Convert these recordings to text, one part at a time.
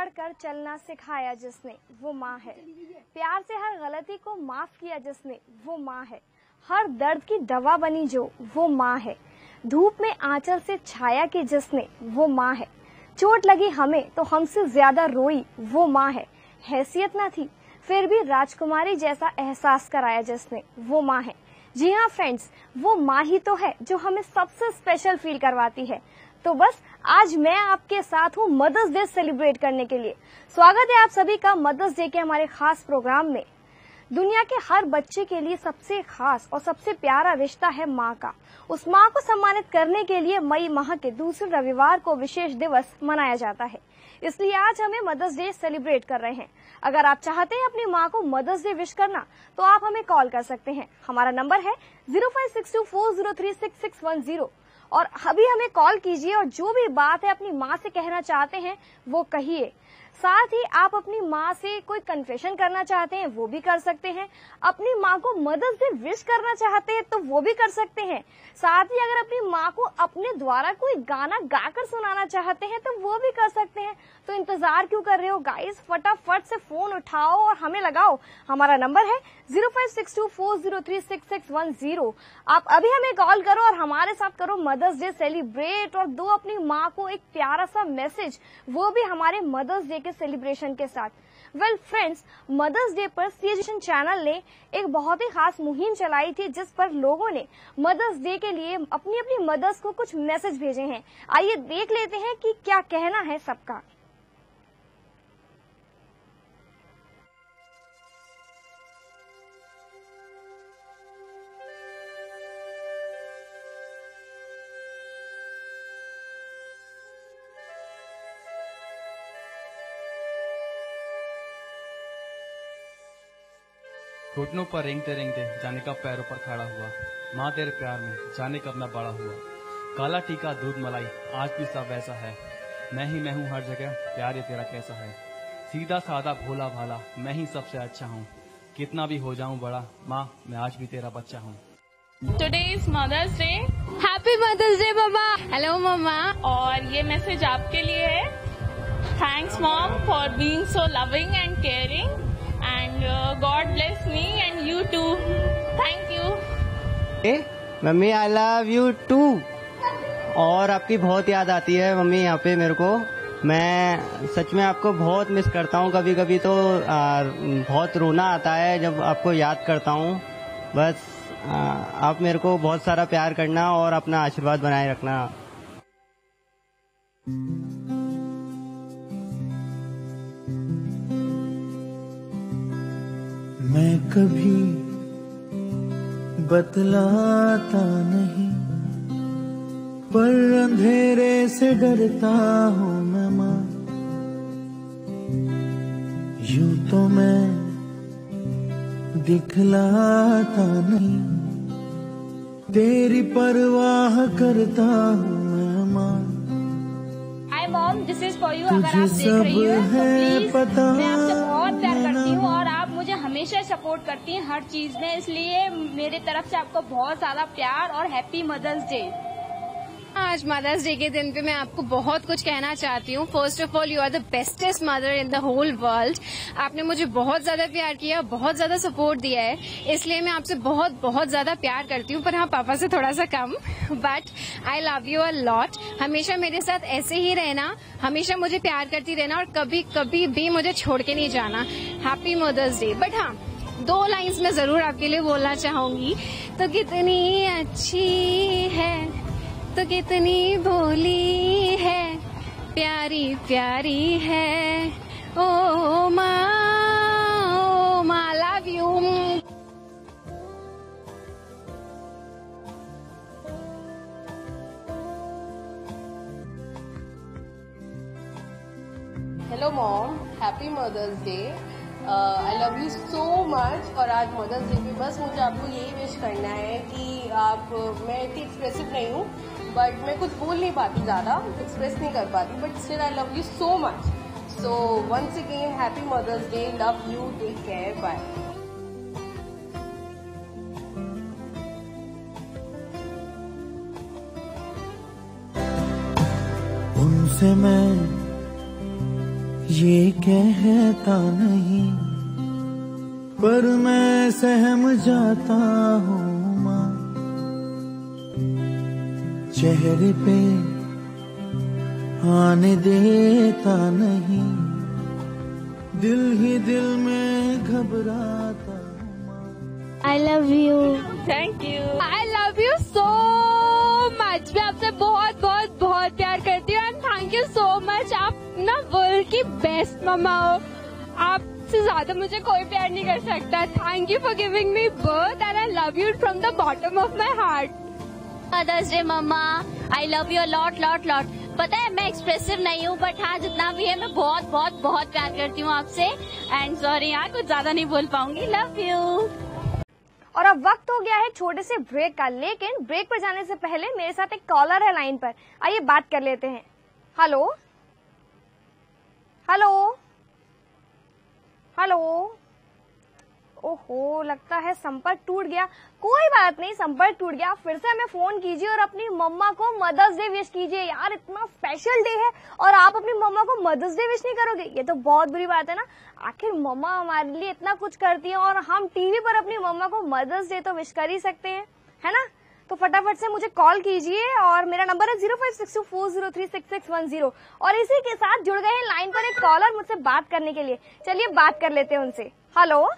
पकड़ कर चलना सिखाया जिसने, वो माँ है। प्यार से हर गलती को माफ किया जिसने, वो माँ है। हर दर्द की दवा बनी जो, वो माँ है। धूप में आंचल से छाया की जिसने, वो माँ है। चोट लगी हमें तो हमसे ज्यादा रोई, वो माँ है। हैसियत न थी फिर भी राजकुमारी जैसा एहसास कराया जिसने, वो माँ है। जी हाँ फ्रेंड्स, वो माँ ही तो है जो हमें सबसे स्पेशल फील करवाती है। तो बस आज मैं आपके साथ हूँ मदर्स डे सेलिब्रेट करने के लिए। स्वागत है आप सभी का मदर्स डे के हमारे खास प्रोग्राम में। दुनिया के हर बच्चे के लिए सबसे खास और सबसे प्यारा रिश्ता है माँ का। उस माँ को सम्मानित करने के लिए मई माह के दूसरे रविवार को विशेष दिवस मनाया जाता है। इसलिए आज हमें मदर्स डे सेलिब्रेट कर रहे हैं। अगर आप चाहते हैं अपनी माँ को मदर्स डे विश करना तो आप हमें कॉल कर सकते हैं। हमारा नंबर है 0562403661 और अभी हमें कॉल कीजिए और जो भी बात है अपनी माँ से कहना चाहते हैं वो कहिए। साथ ही आप अपनी माँ से कोई कन्फेशन करना चाहते हैं वो भी कर सकते हैं। अपनी माँ को मदर्स डे विश करना चाहते हैं तो वो भी कर सकते हैं। साथ ही अगर अपनी माँ को अपने द्वारा कोई गाना गाकर सुनाना चाहते हैं तो वो भी कर सकते हैं। तो इंतजार क्यों कर रहे हो गाइस, फटाफट से फोन उठाओ और हमें लगाओ। हमारा नंबर है 0562403661। आप अभी हमें कॉल करो और हमारे साथ करो मदर्स डे सेलिब्रेट और दो अपनी माँ को एक प्यारा सा मैसेज, वो भी हमारे मदर्स डे के सेलिब्रेशन के साथ। वेल फ्रेंड्स, मदर्स डे पर सीएजन चैनल ने एक बहुत ही खास मुहिम चलाई थी जिस पर लोगों ने मदर्स डे के लिए अपनी अपनी मदर्स को कुछ मैसेज भेजे हैं। आइए देख लेते हैं कि क्या कहना है सबका। घुटनों पर रेंगते रेंगते जाने का पैरों पर खड़ा हुआ, माँ तेरे प्यार में जाने कब ना बड़ा हुआ। काला टीका दूध मलाई आज भी सब वैसा है, मैं हूँ हर जगह, प्यार ये तेरा कैसा है। सीधा साधा भोला भाला मैं ही सबसे अच्छा हूँ, कितना भी हो जाऊँ बड़ा, माँ मैं आज भी तेरा बच्चा हूँ। Today is Mother's Day. Happy Mother's Day, Mama. Hello, Mama. और ये मैसेज आपके लिए है। Thanks Mom for being so loving and caring. And God bless me and you too. Thank you. Mummy I love you too. और आपकी बहुत याद आती है मम्मी यहाँ पे मेरे को। मैं सच में आपको बहुत मिस करता हूँ। कभी कभी तो बहुत रोना आता है जब आपको याद करता हूँ। बस आप मेरे को बहुत सारा प्यार करना और अपना आशीर्वाद बनाए रखना। मैं कभी बतलाता नहीं पर अंधेरे से डरता हूँ मैं माँ। यूं तो मैं दिखलाता नहीं, तेरी परवाह करता हूँ मैं माँ। Hi mom, this is for you. अगर आप देख रही हो तो प्लीज, मैं आपसे बहुत प्यार करती हूँ और आप मुझे हमेशा सपोर्ट करती हैं हर चीज में, इसलिए मेरे तरफ से आपको बहुत सारा प्यार और हैप्पी मदर्स डे। आज मदर्स डे के दिन पे मैं आपको बहुत कुछ कहना चाहती हूँ। First of all, you are the bestest mother in the whole world. आपने मुझे बहुत ज्यादा प्यार किया, बहुत ज्यादा सपोर्ट दिया है, इसलिए मैं आपसे बहुत बहुत ज्यादा प्यार करती हूँ। पर हाँ, पापा से थोड़ा सा कम। But I love you a lot. हमेशा मेरे साथ ऐसे ही रहना, हमेशा मुझे प्यार करती रहना और कभी कभी भी मुझे छोड़ के नहीं जाना। Happy mother's day. बट हाँ, 2 लाइन्स मैं जरूर आपके लिए बोलना चाहूंगी। तो कितनी अच्छी है, तो कितनी भोली है, प्यारी प्यारी है, ओ माँ love you. Hello mom, happy mother's day. I love you so much. और आज मदर्स डे पे बस मुझे आपको यही विश करना है कि आप, मैं इतनी एक्सप्रेसिव नहीं हूँ बट मैं कुछ बोल नहीं पाती, ज़्यादा एक्सप्रेस नहीं कर पाती, but still I love you so much. So once again happy mother's day, love you, take care, bye. उनसे मैं ये कहता नहीं पर मैं सहम जाता हूँ माँ, चेहरे पे आने देता नहीं, दिल ही दिल में घबराता हूँ माँ। आई love you. Thank you. I love you so much. मैं आपसे बहुत बहुत बहुत प्यार करती हूँ and thank you so much. आप ना वर्ल्ड की बेस्ट मम्मा हो। आपसे ज्यादा मुझे कोई प्यार नहीं कर सकता। Thank you for giving me birth and I love you from the bottom of my heart. Mother's day mumma, I love you lot lot lot. पता है मैं एक्सप्रेसिव नहीं हूँ बट हाँ जितना भी है मैं बहुत बहुत बहुत प्यार करती हूँ आपसे एंड सॉरी यहाँ कुछ ज्यादा नहीं बोल पाऊंगी। Love you. और अब वक्त हो गया है छोटे से ब्रेक का, लेकिन ब्रेक पर जाने से पहले मेरे साथ एक कॉलर है लाइन पर, आइए बात कर लेते हैं। Hello hello hello. ओहो, लगता है संपर्क टूट गया। कोई बात नहीं, संपर्क टूट गया, फिर से हमें फोन कीजिए और अपनी मम्मा को मदर्स डे विश कीजिए। यार इतना स्पेशल डे है और आप अपनी मम्मा को मदर्स डे विश नहीं करोगे, ये तो बहुत बुरी बात है ना। आखिर मम्मा हमारे लिए इतना कुछ करती है और हम टीवी पर अपनी मम्मा को मदर्स डे तो विश कर ही सकते हैं, है ना। तो फटाफट से मुझे कॉल कीजिए और मेरा नंबर है 0562403661 और इसी के साथ जुड़ गए हैं लाइन पर एक कॉलर मुझसे बात करने के लिए। चलिए बात कर लेते हैं उनसे। Hello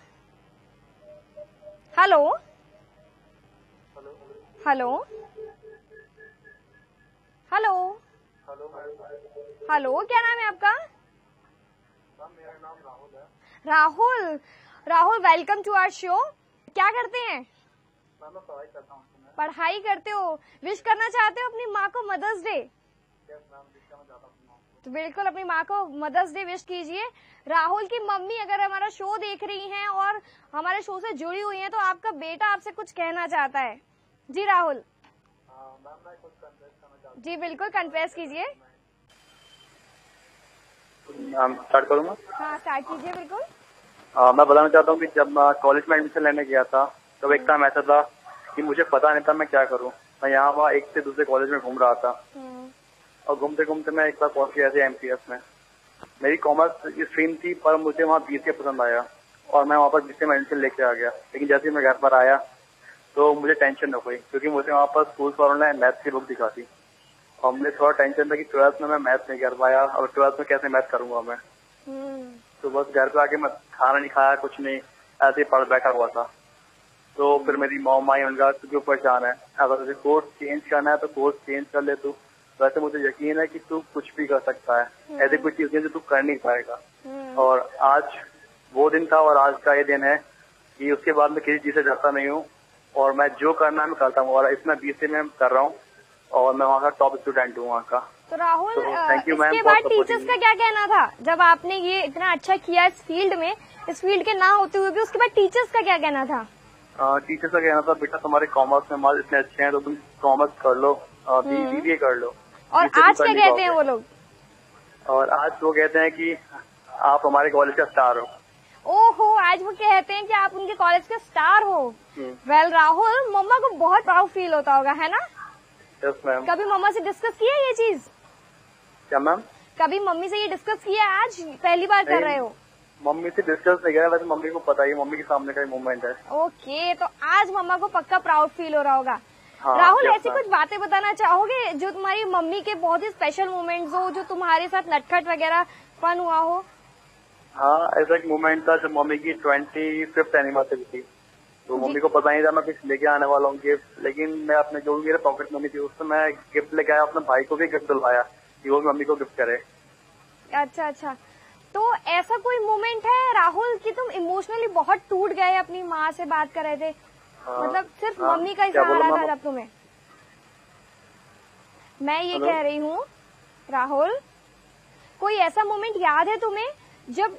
hello hello hello hello, क्या नाम है आपका? मेरा नाम राहुल है। Rahul, Rahul welcome to our show. क्या करते हैं? मैं पढ़ाई करता हूँ। पढ़ाई करते हो, विश करना चाहते हो अपनी माँ को मदर्स डे? तो बिल्कुल अपनी माँ को मदर्स डे विश कीजिए। राहुल की मम्मी अगर हमारा शो देख रही हैं और हमारे शो से जुड़ी हुई हैं तो आपका बेटा आपसे कुछ कहना चाहता है। जी राहुल। मैं कुछ कन्फेस करना चाहता हूँ। जी बिल्कुल, कन्फेस कीजिए। स्टार्ट करूँगा? हाँ स्टार्ट कीजिए बिल्कुल। मैं बताना चाहता हूँ कि जब मैं कॉलेज में एडमिशन लेने गया था तब एक टाइम ऐसा था कि मुझे पता नहीं था मैं क्या करूँ। मैं यहाँ वहाँ एक से दूसरे कॉलेज में घूम रहा था और घूमते घूमते मैं एक बार पहुंच गया था एमपीएस में। मेरी कॉमर्स की स्ट्रीम थी पर मुझे वहाँ बीसीए पसंद आया और मैं वहाँ पर बीसीए में एडमिशन लेके आ गया। लेकिन जैसे ही मैं घर पर आया तो मुझे टेंशन हो गई क्योंकि मुझे वहाँ पर स्कूल वालों ने मैथ्स की बुक दिखा दी और मुझे थोड़ा टेंशन था कि 12th में मैं मैथ्स नहीं कर पाया और 12th में कैसे मैथ करूंगा मैं। तो बस घर पे आके मैं खाना नहीं खाया, कुछ नहीं, ऐसे ही पढ़ बैठा हुआ था। तो फिर मेरी मॉम आई, उनका क्यों परेशान है, अगर तुझे कोर्स चेंज करना है तो कोर्स चेंज कर ले तू। वैसे मुझे यकीन है कि तू कुछ भी कर सकता है, ऐसी कोई चीज जो तू कर नहीं पाएगा। और आज वो दिन था और आज का ये दिन है कि उसके बाद मैं किसी चीज से डरता नहीं हूँ और मैं जो करना है मैं करता हूँ और इसमें बीसीए में कर रहा हूँ और मैं वहाँ का टॉप स्टूडेंट हूँ वहाँ का। तो राहुल, थैंक यू मैम। इसके बाद टीचर्स का क्या कहना था जब आपने ये इतना अच्छा किया इस फील्ड में, इस फील्ड के ना होते हुए भी? उसके बाद टीचर्स का क्या कहना था? टीचर्स का कहना था बेटा तुम्हारे कॉमर्स में मार्क्स इतने अच्छे हैं तो तुम कॉमर्स कर लो, बीबीए कर लो। और आज क्या कहते हैं वो लोग? और आज वो कहते हैं कि आप हमारे कॉलेज का स्टार हो। ओहो, आज वो कहते हैं कि आप उनके कॉलेज के स्टार हो। वेल राहुल, मम्मा को बहुत प्राउड फील होता होगा, है ना? Yes ma'am. कभी मम्मा से डिस्कस किया ये चीज? क्या मैम? कभी मम्मी से ये डिस्कस किया? आज पहली बार कर रहे हो? मम्मी से डिस्कस नहीं किया, वैसे मम्मी को पता ही, मम्मी के सामने का ही मोमेंट है। ओके, तो आज मम्मा को पक्का प्राउड फील हो रहा होगा। हाँ, राहुल, ऐसी कुछ बातें बताना चाहोगे जो तुम्हारी मम्मी के बहुत ही स्पेशल मोमेंट्स हो, जो तुम्हारे साथ नटखट वगैरह फन हुआ हो? हाँ, ऐसा एक मोमेंट था जब मम्मी की 25th एनिवर्सरी थी, तो मम्मी को पता नहीं था मैं कुछ लेके आने वाला हूँ गिफ्ट, लेकिन मैं अपने जो भी मेरे पॉकेट मनी थी उससे मैं गिफ्ट लेके आया, अपने भाई को भी गिफ्ट दिलवाया कि वो मम्मी को गिफ्ट करे। अच्छा अच्छा, तो ऐसा कोई मोमेंट है राहुल कि तुम इमोशनली बहुत टूट गए, अपनी माँ से बात कर रहे थे, मतलब सिर्फ मम्मी का ही सहारा था जब तुम्हें? मैं ये कह रही हूँ राहुल, कोई ऐसा मोमेंट याद है तुम्हें जब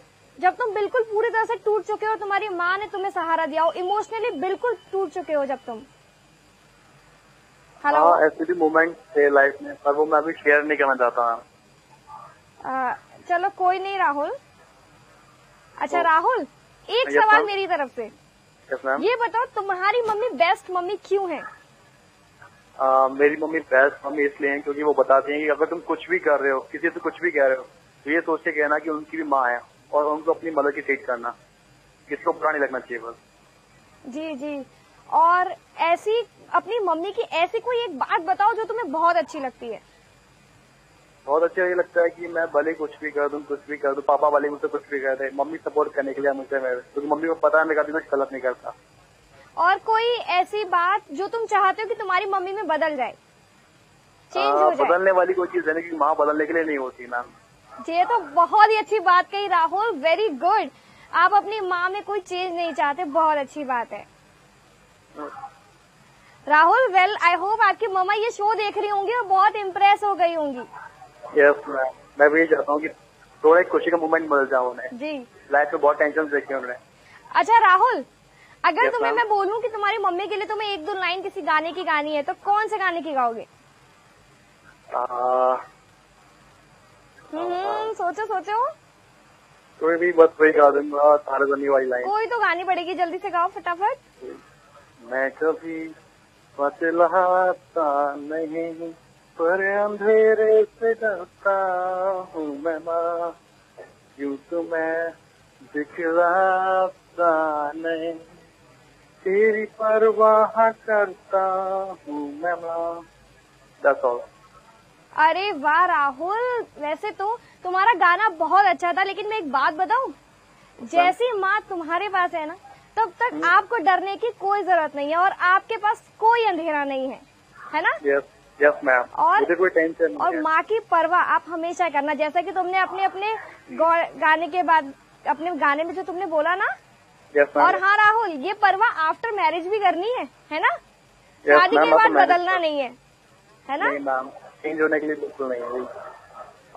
तुम बिल्कुल पूरी तरह से टूट चुके हो, तुम्हारी माँ ने तुम्हें सहारा दिया हो, इमोशनली बिल्कुल टूट चुके हो जब तुम? हेलो? हाँ, ऐसे भी मोमेंट थे लाइफ में, पर वो मैं अभी शेयर नहीं करना चाहता। चलो कोई नहीं राहुल। अच्छा राहुल, एक सवाल मेरी तरफ से। ये बताओ, तुम्हारी मम्मी बेस्ट मम्मी क्यों है? मेरी मम्मी बेस्ट मम्मी इसलिए है क्योंकि वो बताती हैं कि अगर तुम कुछ भी कर रहे हो, किसी से कुछ भी कह रहे हो, तो ये सोच के कहना कि उनकी भी माँ है और उनको अपनी मदर की ट्रीट करना, किसको बुरा नहीं लगना चाहिए बस। जी जी। और ऐसी अपनी मम्मी की ऐसी कोई एक बात बताओ जो तुम्हें बहुत अच्छी लगती है। बहुत अच्छा ये लगता है कि मैं भले कुछ भी कर दूं, पापा भले मुझसे कुछ भी कर दे, मम्मी सपोर्ट करने के लिए मुझसे, क्योंकि मम्मी को पता है मैं कभी कुछ गलत नहीं करता। और कोई ऐसी बात जो तुम चाहते हो कि तुम्हारी मम्मी में बदल जाए, चेंज हो जाए? बदलने वाली कोई चीज है नहीं, कि माँ बदलने के लिए नहीं होती मैम। ये तो बहुत ही अच्छी बात कही राहुल, वेरी गुड। आप अपनी माँ में कोई चेंज नहीं चाहते, बहुत अच्छी बात है राहुल। वेल आई होप आपकी मम्मा ये शो देख रही होंगी और बहुत इम्प्रेस हो गई होंगी। यस मैम, मैं भी चाहता हूँ कि थोड़ा एक खुशी का मोमेंट मिल जाए उन्हें जी। लाइफ में बहुत टेंशन देखे उन्हें। अच्छा राहुल, अगर Yes, तुम्हें ma'am. मैं बोलूं कि तुम्हारी मम्मी के लिए तुम्हें एक दो लाइन किसी गाने की गानी है, तो कौन से गाने की गाओगे? सोचो सोचो। कोई भी बस वही गा दूंगा, तारे ज़मीं वाली लाइन। कोई तो गानी पड़ेगी, जल्दी से गाओ फटाफट। मैं कभी बतलाता नहीं पर अंधेरे से डरता हूँ मैं माँ, यूं तो मैं दिखलाता नहीं, तेरी परवाह करता हूँ मैं माँ। That's all. अरे वाह राहुल, वैसे तो तुम्हारा गाना बहुत अच्छा था, लेकिन मैं एक बात बताऊं, जैसी माँ तुम्हारे पास है ना, तब तक आपको डरने की कोई जरूरत नहीं है और आपके पास कोई अंधेरा नहीं है ना? यस मैम, मुझे कोई टेंशन नहीं और है। माँ की परवाह आप हमेशा करना, जैसा कि तुमने अपने अपने गाने के बाद अपने गाने में जो तुमने बोला ना। और हाँ राहुल, ये परवाह आफ्टर मैरिज भी करनी है ना? शादी के बाद बदलना नहीं है ना? नहीं मैम, चेंज होने के लिए बिल्कुल नहीं है।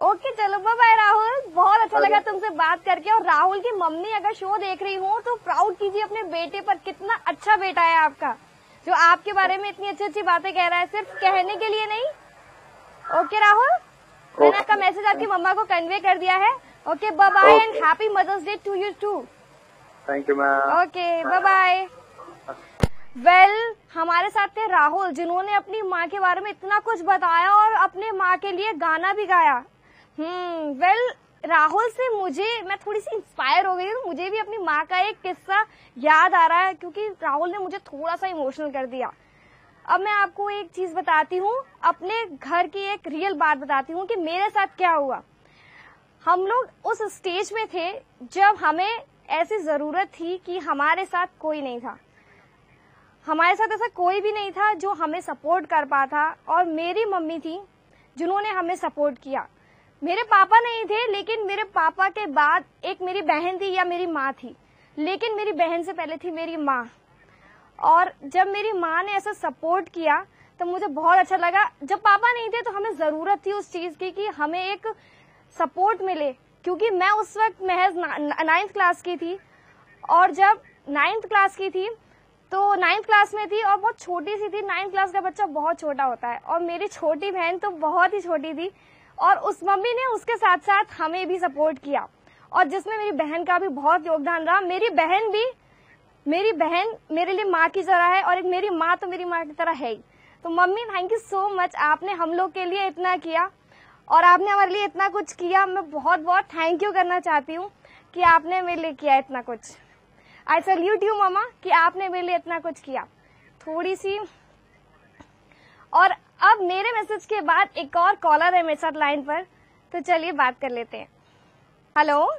ओके चलो बाय बाय राहुल, बहुत अच्छा लगा तुमसे बात करके। और राहुल की मम्मी अगर शो देख रही हो तो प्राउड कीजिए अपने बेटे पर, कितना अच्छा बेटा है आपका, जो आपके बारे में इतनी अच्छी अच्छी बातें कह रहा है, सिर्फ कहने के लिए नहीं। ओके राहुल, मैंने आपका मैसेज आपकी मम्मा को कन्वे कर दिया है। Okay bye bye and happy mother's day to you too. Thank you ma'am. Okay bye bye. Well, हमारे साथ थे राहुल, जिन्होंने अपनी माँ के बारे में इतना कुछ बताया और अपने माँ के लिए गाना भी गाया। वेल, राहुल से मैं थोड़ी सी इंस्पायर हो गई हूँ। मुझे भी अपनी माँ का एक किस्सा याद आ रहा है, क्योंकि राहुल ने मुझे थोड़ा सा इमोशनल कर दिया। अब मैं आपको एक चीज बताती हूँ, अपने घर की एक रियल बात बताती हूँ कि मेरे साथ क्या हुआ। हम लोग उस स्टेज में थे जब हमें ऐसी जरूरत थी कि हमारे साथ कोई नहीं था, हमारे साथ ऐसा कोई भी नहीं था जो हमें सपोर्ट कर पाता, और मेरी मम्मी थी जिन्होंने हमें सपोर्ट किया। मेरे पापा नहीं थे, लेकिन मेरे पापा के बाद एक मेरी बहन थी या मेरी माँ थी, लेकिन मेरी बहन से पहले थी मेरी माँ। और जब मेरी माँ ने ऐसा सपोर्ट किया तो मुझे बहुत अच्छा लगा। जब पापा नहीं थे तो हमें जरूरत थी उस चीज की कि हमें एक सपोर्ट मिले, क्योंकि मैं उस वक्त महज 9th क्लास की थी, और जब 9th क्लास की थी तो 9th क्लास में थी और बहुत छोटी सी थी। 9th क्लास का बच्चा बहुत छोटा होता है, और मेरी छोटी बहन तो बहुत ही छोटी थी, और उस मम्मी ने उसके साथ साथ हमें भी सपोर्ट किया, और जिसमें मेरी बहन का भी बहुत योगदान रहा। मेरी बहन मेरे लिए माँ की तरह है, और एक मेरी माँ तो मेरी माँ की तरह है ही। तो mummy, thank you so much, आपने हम लोग के लिए इतना किया और आपने हमारे लिए इतना कुछ किया। मैं बहुत बहुत थैंक यू करना चाहती हूँ कि आपने मेरे लिए किया इतना कुछ। आई सैल्यूट यू मामा कि आपने मेरे लिए इतना कुछ किया। थोड़ी सी, और अब मेरे मैसेज के बाद एक और कॉलर है मेरे साथ लाइन पर, तो चलिए बात कर लेते हैं। हेलो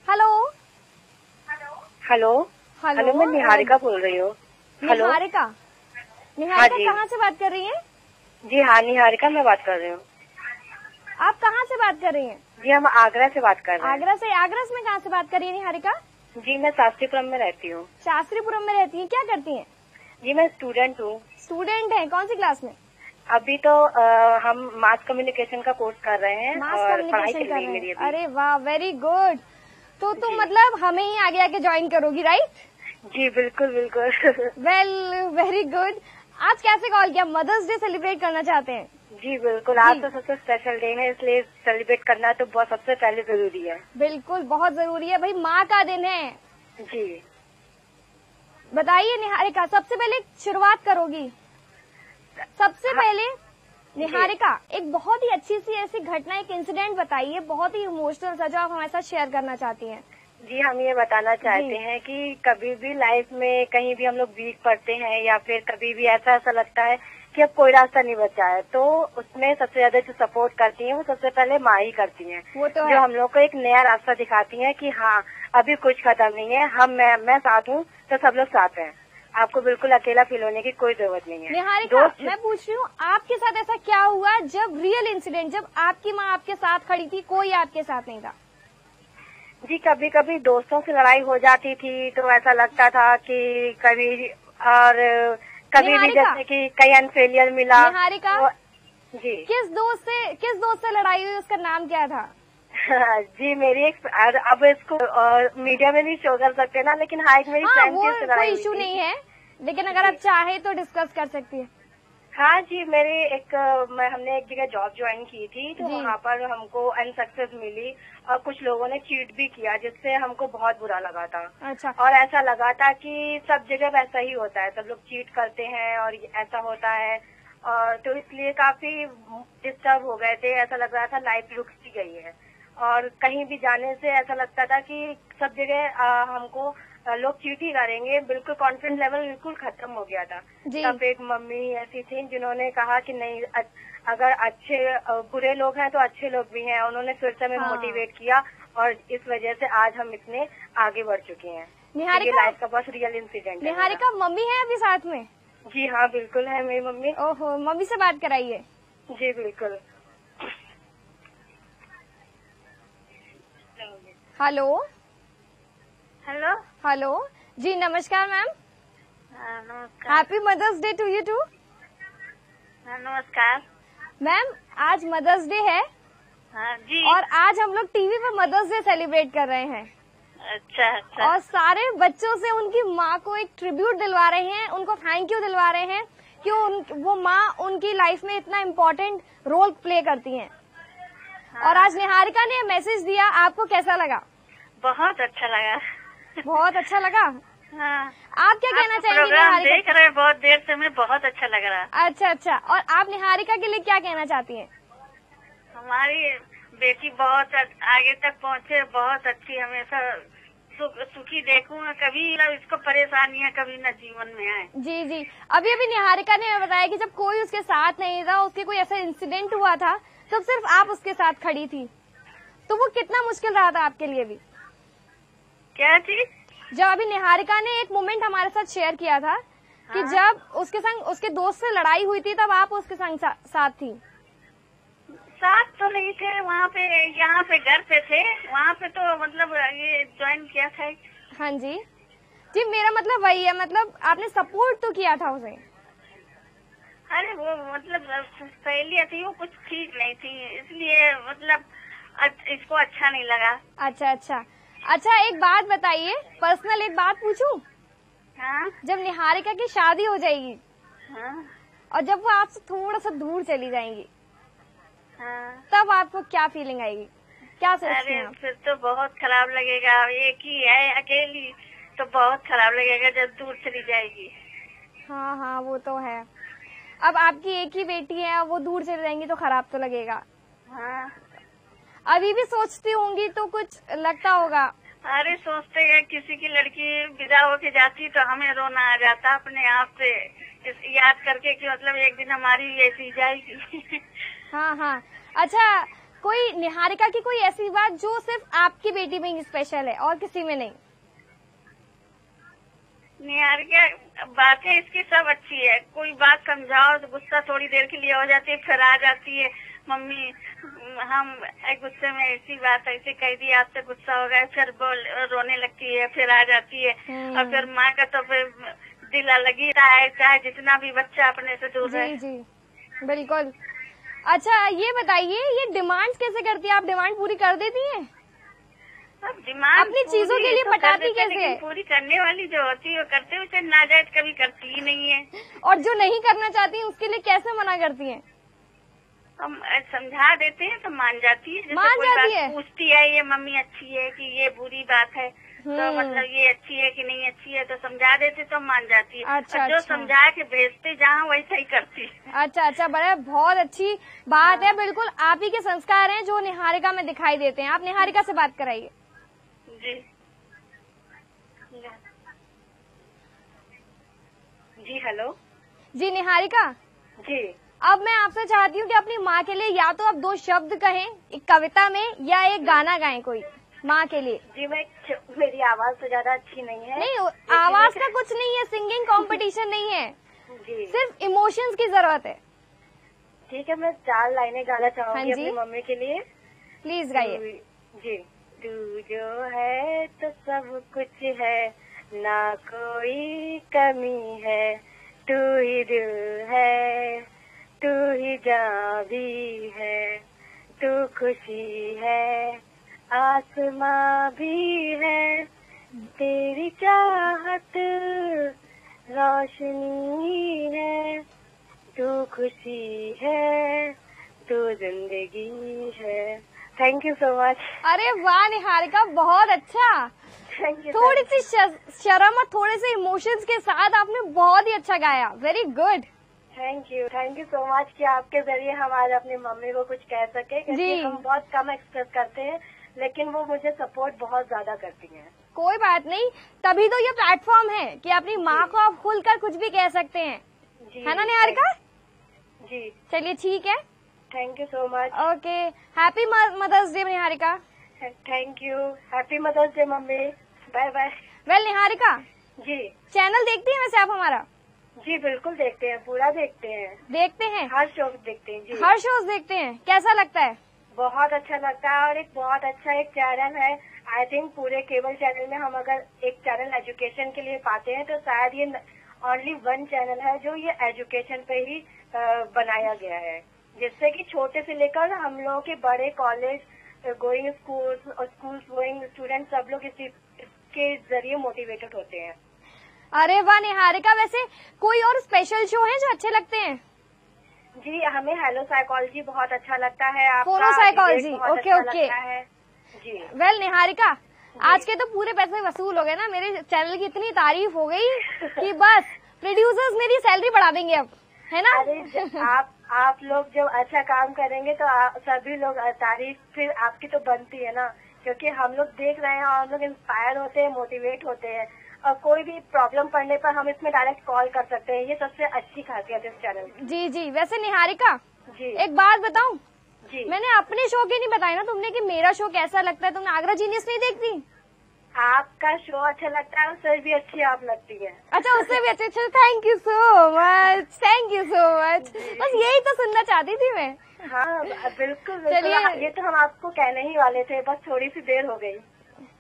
हेलो हेलो हेलो, मैं निहारिका बोल रही हूँ। हेलो निहारिका कहाँ से बात कर रही हैं? जी हाँ, निहारिका मैं बात कर रही हूँ। आप कहाँ से बात कर रही हैं? जी हम आगरा से बात कर रहे हैं। आगरा से में कहाँ से बात कर रही है निहारिका? जी मैं शास्त्रीपुरम में रहती हूँ। शास्त्रीपुरम में रहती हैं, क्या करती हैं? जी मैं स्टूडेंट हूँ। स्टूडेंट हैं, कौन सी क्लास में? अभी तो हम मास कम्युनिकेशन का कोर्स कर रहे हैं और पढ़ाई चल रही है मेरी अभी। अरे वाह, वेरी गुड। तो तुम मतलब हमें ही आगे आके ज्वाइन करोगी, राइट? जी बिल्कुल बिल्कुल। Well, very good. आज कैसे कॉल किया? मदर्स डे सेलिब्रेट करना चाहते हैं? जी बिल्कुल, आज तो सबसे स्पेशल डे है, इसलिए सेलिब्रेट करना तो बहुत सबसे पहले जरूरी है। बिल्कुल, बहुत जरूरी है भाई, माँ का दिन है। जी बताइए निहारिका, सबसे पहले शुरुआत करोगी? सबसे पहले निहारिका, एक बहुत ही अच्छी सी ऐसी घटना, एक इंसिडेंट बताइए, बहुत ही इमोशनल सा, जो आप हमारे साथ शेयर करना चाहती हैं। जी, हम ये बताना चाहते हैं कि कभी भी लाइफ में कहीं भी हम लोग वीक पड़ते हैं या फिर कभी भी ऐसा लगता है कि अब कोई रास्ता नहीं बचा है, तो उसमें सबसे ज्यादा जो सपोर्ट करती हैं वो सबसे पहले माँ ही करती हैं। वो तो जो हम लोग को एक नया रास्ता दिखाती हैं कि हाँ अभी कुछ खत्म नहीं है, मैं साथ हूँ तो सब लोग साथ हैं, आपको बिल्कुल अकेला फील होने की कोई जरूरत नहीं है। निहारिका, मैं पूछ रही हूँ आपके साथ ऐसा क्या हुआ जब रियल इंसिडेंट, जब आपकी माँ आपके साथ खड़ी थी, कोई आपके साथ नहीं था? जी, कभी कभी दोस्तों से लड़ाई हो जाती थी तो ऐसा लगता था कि कभी भी जैसे कि कई अनफेलियर मिला। निहारिका, जी, किस दोस्त से लड़ाई हुई, उसका नाम क्या था? जी, मेरी एक, अब इसको मीडिया में नहीं शो कर सकते ना, लेकिन हाँ एक मेरी फ्रेंड की लड़ाई कोई इशू नहीं है, लेकिन अगर आप चाहे तो डिस्कस कर सकती है। हाँ जी, हमने एक जगह जॉब ज्वाइन की थी, तो वहाँ पर हमको अनसक्सेस मिली और कुछ लोगों ने चीट भी किया, जिससे हमको बहुत बुरा लगा था। अच्छा। और ऐसा लगा था कि सब जगह वैसा ही होता है, सब लोग चीट करते हैं और ऐसा होता है, और तो इसलिए काफी डिस्टर्ब हो गए थे। ऐसा लग रहा था लाइफ रुक सी गई है, और कहीं भी जाने से ऐसा लगता था कि सब जगह हमको लोग चीट ही करेंगे, बिल्कुल कॉन्फिडेंस लेवल बिल्कुल खत्म हो गया था। तब एक मम्मी ऐसी थी जिन्होंने कहा कि नहीं, अगर बुरे लोग हैं तो अच्छे लोग भी हैं, उन्होंने फिर से हमें मोटिवेट किया और इस वजह से आज हम इतने आगे बढ़ चुके हैं। निहारिका, लाइफ का बहुत रियल इंसिडेंट है। निहारिका, मम्मी है अभी साथ में? जी हाँ, बिल्कुल है मेरी मम्मी। ओहो, मम्मी से बात कराइए। जी बिल्कुल। हेलो हेलो हेलो जी, नमस्कार मैम। नमस्कार। Happy mother's day to you too. नमस्कार मैम, आज मदर्स डे है। हाँ जी। और आज हम लोग टीवी पे मदर्स डे सेलिब्रेट कर रहे हैं। अच्छा अच्छा। और सारे बच्चों से उनकी माँ को एक ट्रिब्यूट दिलवा रहे हैं, उनको थैंक यू दिलवा रहे हैं कि वो माँ उनकी लाइफ में इतना इम्पोर्टेंट रोल प्ले करती हैं। हाँ। और आज निहारिका ने मैसेज दिया, आपको कैसा लगा? बहुत अच्छा लगा। बहुत अच्छा लगा। हाँ। आप क्या कहना चाहेंगे? प्रोग्राम देख रहे हैं बहुत देर से, मैं बहुत अच्छा लग रहा है। अच्छा अच्छा। और आप निहारिका के लिए क्या कहना चाहती हैं? हमारी बेटी बहुत आगे तक पहुँचे, बहुत अच्छी, हमेशा सुखी देखूंगा, कभी इसको परेशानियां कभी न जीवन में आए। जी जी। अभी निहारिका ने बताया कि जब कोई उसके साथ नहीं था, उसके कोई ऐसा इंसिडेंट हुआ था, तो सिर्फ आप उसके साथ खड़ी थी, तो वो कितना मुश्किल रहा था आपके लिए भी? क्या चीज? जब अभी निहारिका ने एक मोमेंट हमारे साथ शेयर किया था कि जब उसके संग उसके दोस्त से लड़ाई हुई थी, तब आप उसके संग साथ थी। साथ तो नहीं थे वहाँ पे, यहाँ पे घर पे थे, वहाँ पे तो मतलब ये ज्वाइन किया था। हाँ जी जी, मेरा मतलब वही है, मतलब आपने सपोर्ट तो किया था उसे। अरे वो मतलब सहेलियाँ थी, वो कुछ ठीक नहीं थी, इसलिए मतलब इसको अच्छा नहीं लगा। अच्छा अच्छा अच्छा। एक बात बताइए, पर्सनल एक बात पूछूं? हाँ? जब निहारिका की शादी हो जाएगी, हाँ? और जब वो आपसे थोड़ा सा दूर चली जाएंगी, हाँ? तब आपको क्या फीलिंग आएगी, क्या सोचती हैं आप? फिर तो बहुत खराब लगेगा, एक ही है अकेली, तो बहुत खराब लगेगा जब दूर चली जाएगी। हाँ हाँ, वो तो है। अब आपकी एक ही बेटी है, वो दूर चली जाएंगी तो खराब तो लगेगा। हाँ। अभी भी सोचती होंगी तो कुछ लगता होगा? अरे सोचते हैं, किसी की लड़की विदा होके जाती तो हमें रोना आ जाता अपने आप से, याद करके कि मतलब एक दिन हमारी ऐसी जाएगी। हाँ हाँ। अच्छा, कोई निहारिका की कोई ऐसी बात जो सिर्फ आपकी बेटी में ही स्पेशल है और किसी में नहीं? निहारिका बातें इसकी सब अच्छी है, कोई बात समझाओ तो गुस्सा थोड़ी देर के लिए हो जाती है, फिर आ जाती है, मम्मी हम गुस्से में ऐसी बात ऐसे कह दी, आपसे गुस्सा हो गया, फिर रोने लगती है, फिर आ जाती है। और फिर माँ का तो फिर दिल अलग ही रहा है, चाहे जितना भी बच्चा अपने से दूर रहे। जी जी बिल्कुल। अच्छा ये बताइए, ये डिमांड्स कैसे करती है? आप डिमांड पूरी कर देती हैं? डिमांड अपनी चीजों के लिए पटाती कैसे है? पूरी करने वाली जो होती है वो करते, उसे नाजायज कभी करती ही नहीं है। और जो नहीं करना चाहती है उसके लिए कैसे मना करती हैं? हम समझा देते हैं तो मान जाती है। मान जाती है? पूछती है ये मम्मी अच्छी है कि ये बुरी बात है, तो मतलब ये अच्छी है कि नहीं अच्छी है, तो समझा देते तो मान जाती है। अच्छा, जो समझा के भेजते जहाँ वैसा ही करती है। अच्छा, बड़ा बहुत अच्छी बात है। बिल्कुल आप ही के संस्कार हैं जो निहारिका में दिखाई देते हैं। आप निहारिका से बात कराइए। जी हेलो। जी निहारिका जी, अब मैं आपसे चाहती हूँ कि अपनी माँ के लिए या तो आप 2 शब्द कहें एक कविता में, या एक गाना गाएं कोई माँ के लिए। जी मेरी आवाज तो ज्यादा अच्छी नहीं है। नहीं, आवाज का कुछ नहीं है, सिंगिंग कंपटीशन नहीं है जी, सिर्फ इमोशंस की जरूरत है। ठीक है, मैं 4 लाइनें गाना चाहूंगी हाँ जी, अपनी मम्मी के लिए। प्लीज गाइए। जी, तू जो है तो सब कुछ है, ना कोई कमी है, तू ही दिल है, तू ही जान भी है, तू खुशी है, आसमां भी है, तेरी चाहत रोशनी है, तू खुशी है, तू जिंदगी है। Thank you so much. अरे वाह निहारिका, बहुत अच्छा। Thank you. थोड़ी सी शर्म और थोड़े से इमोशंस के साथ आपने बहुत ही अच्छा गाया। Very good. Thank you so much कि आपके जरिए हम आज अपनी मम्मी को कुछ कह सके, क्योंकि हम बहुत कम एक्सप्रेस करते हैं, लेकिन वो मुझे सपोर्ट बहुत ज्यादा करती हैं। कोई बात नहीं, तभी तो ये प्लेटफॉर्म है कि अपनी माँ को आप खुलकर कुछ भी कह सकते हैं, है ना निहारिका? जी चलिए ठीक है, thank you so much. Okay, happy mother's day Niharika. Thank you, happy mother's day mummy. Bye bye. Well Niharika ji, channel देखती हैं वैसे आप हमारा? जी बिल्कुल देखते हैं, पूरा देखते हैं। देखते हैं? हर शो देखते हैं जी। हर शोज देखते हैं, कैसा लगता है? बहुत अच्छा लगता है, और एक बहुत अच्छा एक चैनल है। आई थिंक पूरे केबल चैनल में हम अगर एक चैनल एजुकेशन के लिए पाते हैं तो शायद ये ओनली 1 चैनल है जो ये एजुकेशन पे ही बनाया गया है, जिससे कि छोटे से लेकर हम लोगों के बड़े कॉलेज गोइंग स्कूल्स और स्कूल्स गोइंग स्टूडेंट सब लोग इसके जरिए मोटिवेटेड होते हैं। अरे वाह निहारिका, वैसे कोई और स्पेशल शो है जो अच्छे लगते हैं? जी, हमें हेलो साइकोलॉजी बहुत अच्छा लगता है, फोनो साइकोलॉजी, ओके ओके जी। वेल निहारिका, आज के तो पूरे पैसे वसूल हो गए ना। मेरे चैनल की इतनी तारीफ हो गई कि बस प्रोड्यूसर्स मेरी सैलरी बढ़ा देंगे अब, है ना? अरे आप लोग जब अच्छा काम करेंगे तो सभी लोग तारीफ फिर आपकी तो बनती है ना, क्योंकि हम लोग देख रहे हैं और हम लोग इंस्पायर होते हैं, मोटिवेट होते हैं, और कोई भी प्रॉब्लम पड़ने पर हम इसमें डायरेक्ट कॉल कर सकते हैं। ये सबसे अच्छी खासियत है इस चैनल की। जी जी, वैसे निहारिका जी एक बात बताऊं? जी, मैंने अपने शो की नहीं बताई ना तुमने कि मेरा शो कैसा लगता है। तुमने आगरा जीनियस नहीं देखती? आपका शो अच्छा लगता है, उससे भी अच्छी आप लगती है। अच्छा, उससे भी अच्छा। Thank you so much, thank you so much. बस यही तो सुनना चाहती थी मैं। हाँ बिल्कुल। चलिए, ये तो हम आपको कहने ही वाले थे, बस थोड़ी सी देर हो गई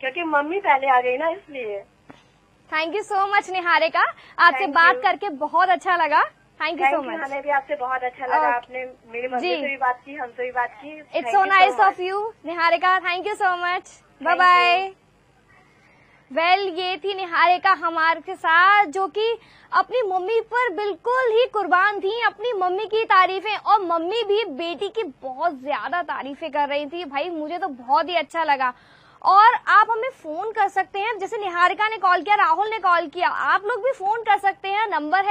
क्योंकि मम्मी पहले आ गई ना, इसलिए। Thank you so much Niharika, आपसे बात करके बहुत अच्छा लगा। Thank you so much. हमें भी आपसे बहुत अच्छा लगा। आपने मेरी मम्मी से भी बात की, हमसे भी बात की। It's so nice of you Niharika, thank you so much, bye bye. Well ये थी निहारिका हमारे साथ, जो कि अपनी मम्मी पर बिल्कुल ही कुर्बान थी, अपनी मम्मी की तारीफें, और मम्मी भी बेटी की बहुत ज्यादा तारीफें कर रही थी। भाई मुझे तो बहुत ही अच्छा लगा। और आप हमें फोन कर सकते हैं, जैसे निहारिका ने कॉल किया, राहुल ने कॉल किया, आप लोग भी फोन कर सकते हैं। नंबर